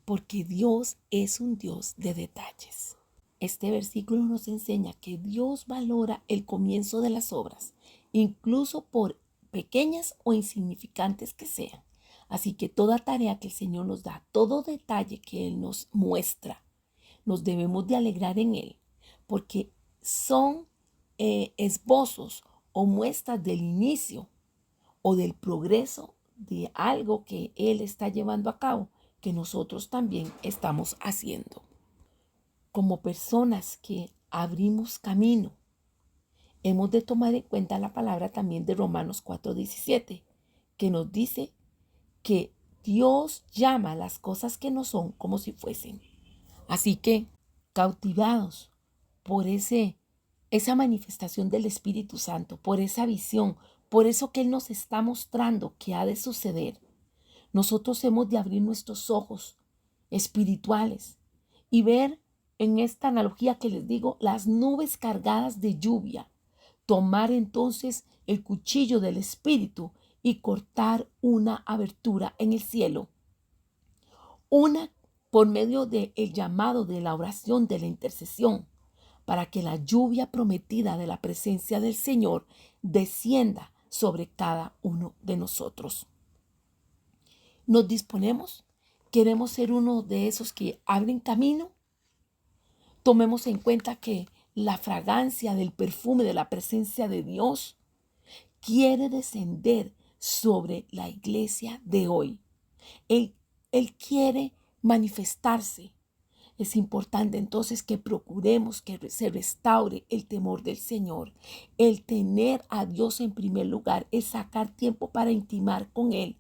porque Dios es un Dios de detalles. Este versículo nos enseña que Dios valora el comienzo de las obras, incluso por pequeñas o insignificantes que sean. Así que toda tarea que el Señor nos da, todo detalle que Él nos muestra, nos debemos de alegrar en Él, porque son esbozos o muestras del inicio o del progreso de algo que Él está llevando a cabo, que nosotros también estamos haciendo. Como personas que abrimos camino, hemos de tomar en cuenta la palabra también de Romanos 4:17, que nos dice que Dios llama las cosas que no son como si fuesen. Así que, cautivados por esa manifestación del Espíritu Santo, por esa visión, por eso que Él nos está mostrando que ha de suceder, nosotros hemos de abrir nuestros ojos espirituales y ver en esta analogía que les digo, las nubes cargadas de lluvia, tomar entonces el cuchillo del Espíritu y cortar una abertura en el cielo, una por medio del llamado de la oración, de la intercesión, para que la lluvia prometida de la presencia del Señor descienda sobre cada uno de nosotros. ¿Nos disponemos? ¿Queremos ser uno de esos que abren camino? Tomemos en cuenta que la fragancia del perfume de la presencia de Dios quiere descender sobre la iglesia de hoy. Él quiere manifestarse. Es importante entonces que procuremos que se restaure el temor del Señor, el tener a Dios en primer lugar, el sacar tiempo para intimar con Él,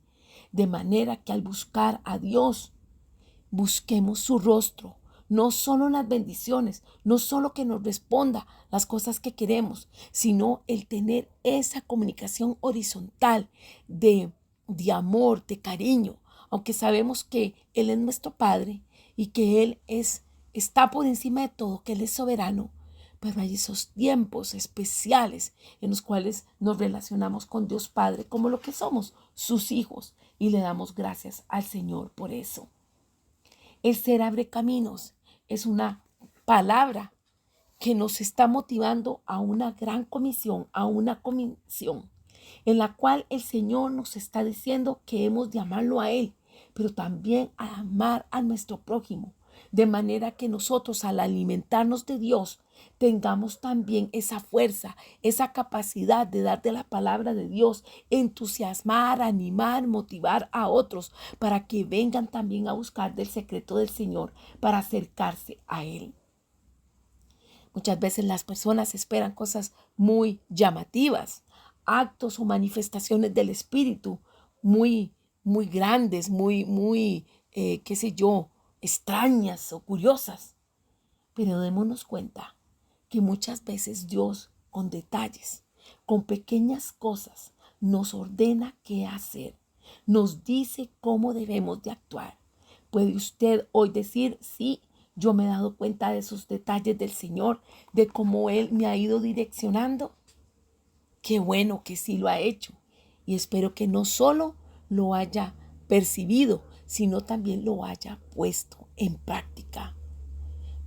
de manera que al buscar a Dios, busquemos su rostro, no solo las bendiciones, no solo que nos responda las cosas que queremos, sino el tener esa comunicación horizontal de amor, de cariño, aunque sabemos que Él es nuestro Padre y que Él está por encima de todo, que Él es soberano. Pero hay esos tiempos especiales en los cuales nos relacionamos con Dios Padre como lo que somos, sus hijos, y le damos gracias al Señor por eso. El ser abre caminos es una palabra que nos está motivando a una gran comisión, a una comisión en la cual el Señor nos está diciendo que hemos de amarlo a Él, pero también a amar a nuestro prójimo, de manera que nosotros al alimentarnos de Dios tengamos también esa fuerza, esa capacidad de dar de la palabra de Dios, entusiasmar, animar, motivar a otros para que vengan también a buscar del secreto del Señor para acercarse a Él. Muchas veces las personas esperan cosas muy llamativas, actos o manifestaciones del Espíritu muy, muy grandes, muy, qué sé yo, extrañas o curiosas. Pero démonos cuenta que muchas veces Dios, con detalles, con pequeñas cosas, nos ordena qué hacer, nos dice cómo debemos de actuar. ¿Puede usted hoy decir, sí, yo me he dado cuenta de esos detalles del Señor, de cómo Él me ha ido direccionando? Qué bueno que sí lo ha hecho. Y espero que no solo lo haya percibido, sino también lo haya puesto en práctica.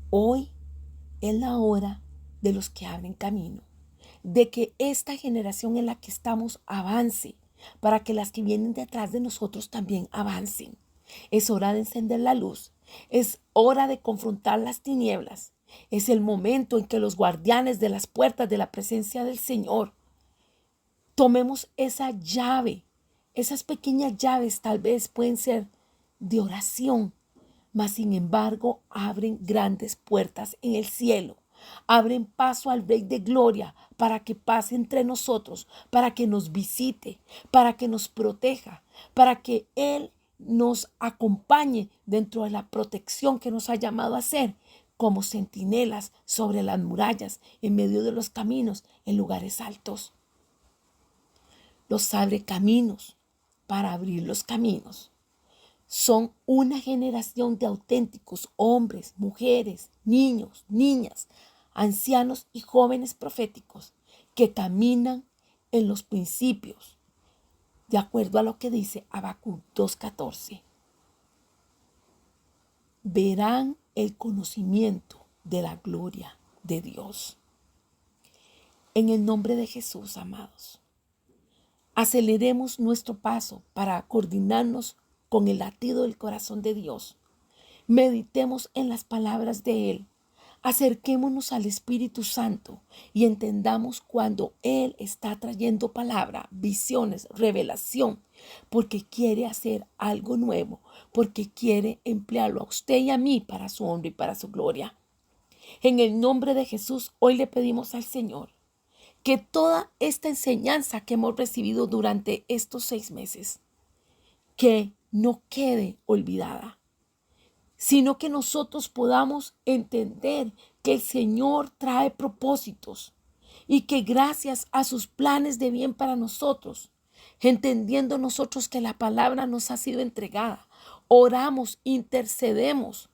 Hoy es la hora de los que abren camino, de que esta generación en la que estamos avance, para que las que vienen detrás de nosotros también avancen. Es hora de encender la luz, es hora de confrontar las tinieblas, es el momento en que los guardianes de las puertas de la presencia del Señor tomemos esa llave. Esas pequeñas llaves tal vez pueden ser de oración, mas sin embargo abren grandes puertas en el cielo. Abren paso al Rey de Gloria para que pase entre nosotros, para que nos visite, para que nos proteja, para que Él nos acompañe dentro de la protección que nos ha llamado a hacer, como centinelas sobre las murallas, en medio de los caminos, en lugares altos. Los abre caminos para abrir los caminos. Son una generación de auténticos hombres, mujeres, niños, niñas, ancianos y jóvenes proféticos que caminan en los principios, de acuerdo a lo que dice Habacuc 2:14. verán el conocimiento de la gloria de Dios. En el nombre de Jesús, amados, aceleremos nuestro paso para coordinarnos con el latido del corazón de Dios. Meditemos en las palabras de Él. Acerquémonos al Espíritu Santo y entendamos cuando Él está trayendo palabra, visiones, revelación, porque quiere hacer algo nuevo, porque quiere emplearlo a usted y a mí para su honra y para su gloria. En el nombre de Jesús, hoy le pedimos al Señor que toda esta enseñanza que hemos recibido durante estos 6 meses, que no quede olvidada, sino que nosotros podamos entender que el Señor trae propósitos y que gracias a sus planes de bien para nosotros, entendiendo nosotros que la palabra nos ha sido entregada, oramos, intercedemos,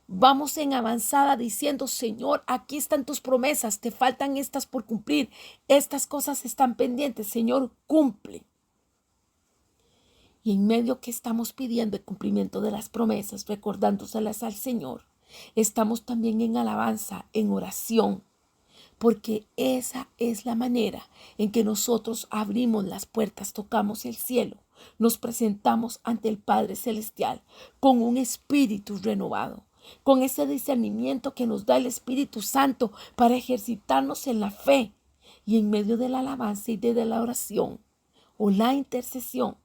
vamos en avanzada diciendo: Señor, aquí están tus promesas, te faltan estas por cumplir, estas cosas están pendientes, Señor, cumple. Y en medio que estamos pidiendo el cumplimiento de las promesas, recordándoselas al Señor, estamos también en alabanza, en oración, porque esa es la manera en que nosotros abrimos las puertas, tocamos el cielo, nos presentamos ante el Padre Celestial con un espíritu renovado, con ese discernimiento que nos da el Espíritu Santo para ejercitarnos en la fe, y en medio de la alabanza y de la oración o la intercesión,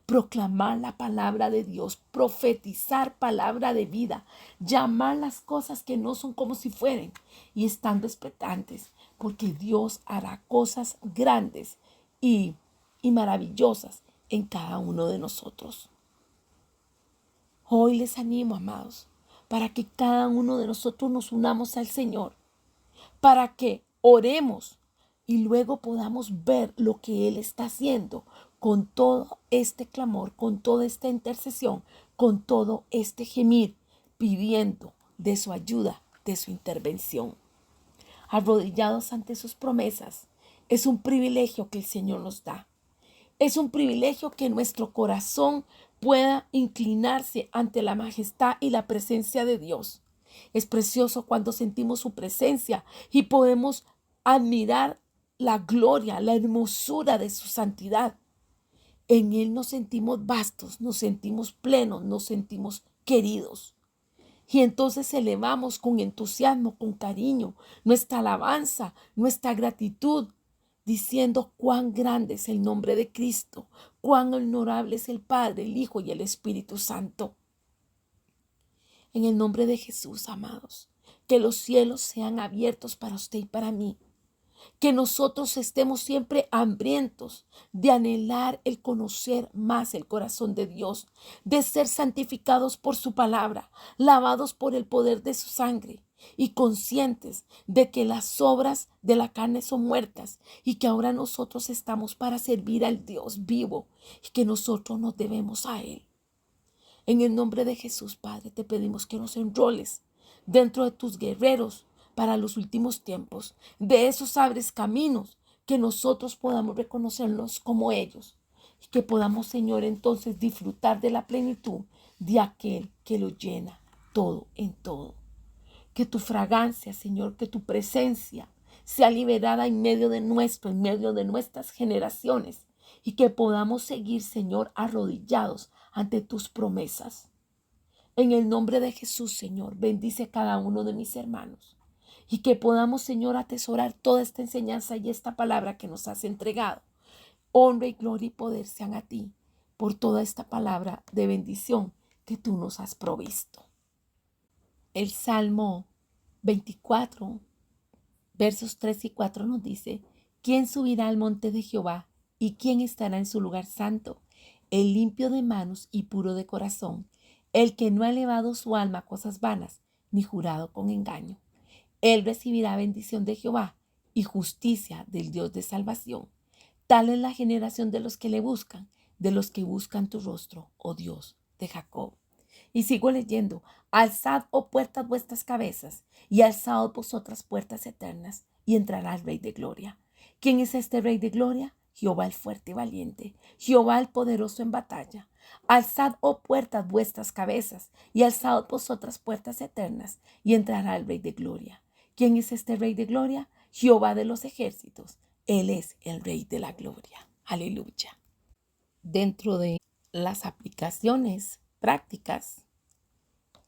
proclamar la palabra de Dios, profetizar palabra de vida, llamar las cosas que no son como si fueran, y estando expectantes, porque Dios hará cosas grandes y maravillosas en cada uno de nosotros. Hoy les animo, amados, para que cada uno de nosotros nos unamos al Señor, para que oremos y luego podamos ver lo que Él está haciendo con todo este clamor, con toda esta intercesión, con todo este gemir, pidiendo de su ayuda, de su intervención. Arrodillados ante sus promesas, es un privilegio que el Señor nos da. Es un privilegio que nuestro corazón pueda inclinarse ante la majestad y la presencia de Dios. Es precioso cuando sentimos su presencia y podemos admirar la gloria, la hermosura de su santidad. En Él nos sentimos vastos, nos sentimos plenos, nos sentimos queridos. Y entonces elevamos con entusiasmo, con cariño, nuestra alabanza, nuestra gratitud, diciendo cuán grande es el nombre de Cristo, cuán honorable es el Padre, el Hijo y el Espíritu Santo. En el nombre de Jesús, amados, que los cielos sean abiertos para usted y para mí. Que nosotros estemos siempre hambrientos de anhelar el conocer más el corazón de Dios, de ser santificados por su palabra, lavados por el poder de su sangre y conscientes de que las obras de la carne son muertas y que ahora nosotros estamos para servir al Dios vivo y que nosotros nos debemos a Él. En el nombre de Jesús, Padre, te pedimos que nos enroles dentro de tus guerreros para los últimos tiempos. De esos abres caminos, que nosotros podamos reconocerlos como ellos y que podamos, Señor, entonces disfrutar de la plenitud de aquel que lo llena todo en todo. Que tu fragancia, Señor, que tu presencia sea liberada en medio de nuestras generaciones y que podamos seguir, Señor, arrodillados ante tus promesas. En el nombre de Jesús, Señor, bendice cada uno de mis hermanos. Y que podamos, Señor, atesorar toda esta enseñanza y esta palabra que nos has entregado. Honra y gloria y poder sean a ti por toda esta palabra de bendición que tú nos has provisto. El Salmo 24, versos 3 y 4 nos dice: ¿Quién subirá al monte de Jehová y quién estará en su lugar santo? El limpio de manos y puro de corazón, el que no ha elevado su alma a cosas vanas, ni jurado con engaño. Él recibirá bendición de Jehová y justicia del Dios de salvación. Tal es la generación de los que le buscan, de los que buscan tu rostro, oh Dios de Jacob. Y sigo leyendo: alzad, oh puertas, vuestras cabezas, y alzad vosotras puertas eternas, y entrará el Rey de Gloria. ¿Quién es este Rey de Gloria? Jehová el fuerte y valiente, Jehová el poderoso en batalla. Alzad, oh puertas, vuestras cabezas, y alzad vosotras puertas eternas, y entrará el Rey de Gloria. ¿Quién es este Rey de Gloria? Jehová de los ejércitos. Él es el Rey de la Gloria. Aleluya. Dentro de las aplicaciones prácticas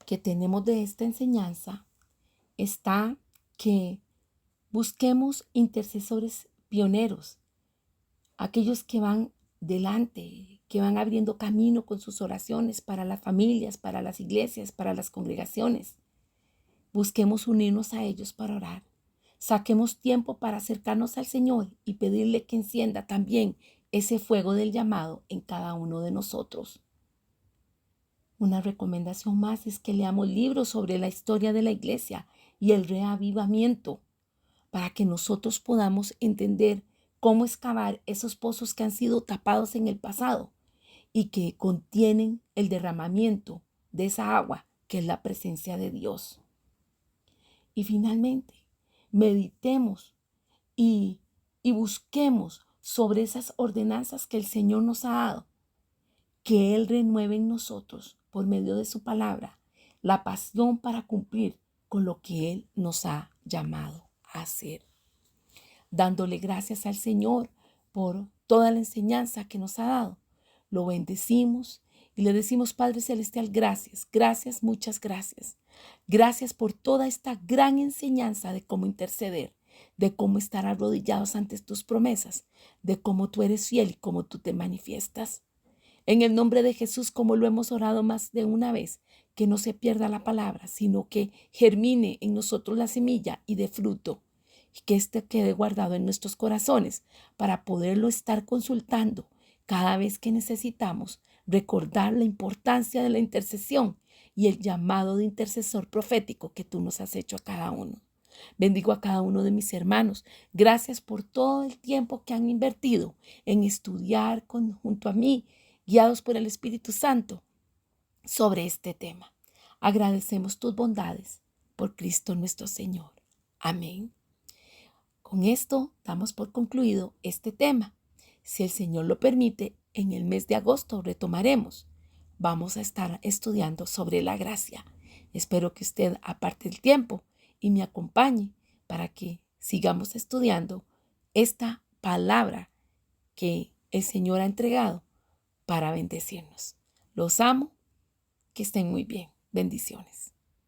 que tenemos de esta enseñanza está que busquemos intercesores pioneros, aquellos que van delante, que van abriendo camino con sus oraciones para las familias, para las iglesias, para las congregaciones. Busquemos unirnos a ellos para orar. Saquemos tiempo para acercarnos al Señor y pedirle que encienda también ese fuego del llamado en cada uno de nosotros. Una recomendación más es que leamos libros sobre la historia de la iglesia y el reavivamiento para que nosotros podamos entender cómo excavar esos pozos que han sido tapados en el pasado y que contienen el derramamiento de esa agua que es la presencia de Dios. Y finalmente, meditemos y busquemos sobre esas ordenanzas que el Señor nos ha dado, que Él renueve en nosotros por medio de su palabra la pasión para cumplir con lo que Él nos ha llamado a hacer. Dándole gracias al Señor por toda la enseñanza que nos ha dado, lo bendecimos y le decimos: Padre Celestial, gracias, gracias, muchas gracias. Gracias por toda esta gran enseñanza de cómo interceder, de cómo estar arrodillados ante tus promesas, de cómo tú eres fiel y cómo tú te manifiestas. En el nombre de Jesús, como lo hemos orado más de una vez, que no se pierda la palabra, sino que germine en nosotros la semilla y dé fruto, y que éste quede guardado en nuestros corazones para poderlo estar consultando cada vez que necesitamos recordar la importancia de la intercesión y el llamado de intercesor profético que tú nos has hecho a cada uno. Bendigo a cada uno de mis hermanos. Gracias por todo el tiempo que han invertido en estudiar junto a mí, guiados por el Espíritu Santo, sobre este tema. Agradecemos tus bondades por Cristo nuestro Señor. Amén. Con esto damos por concluido este tema. Si el Señor lo permite, en el mes de agosto retomaremos. Vamos a estar estudiando sobre la gracia. Espero que usted aparte el tiempo y me acompañe para que sigamos estudiando esta palabra que el Señor ha entregado para bendecirnos. Los amo. Que estén muy bien. Bendiciones.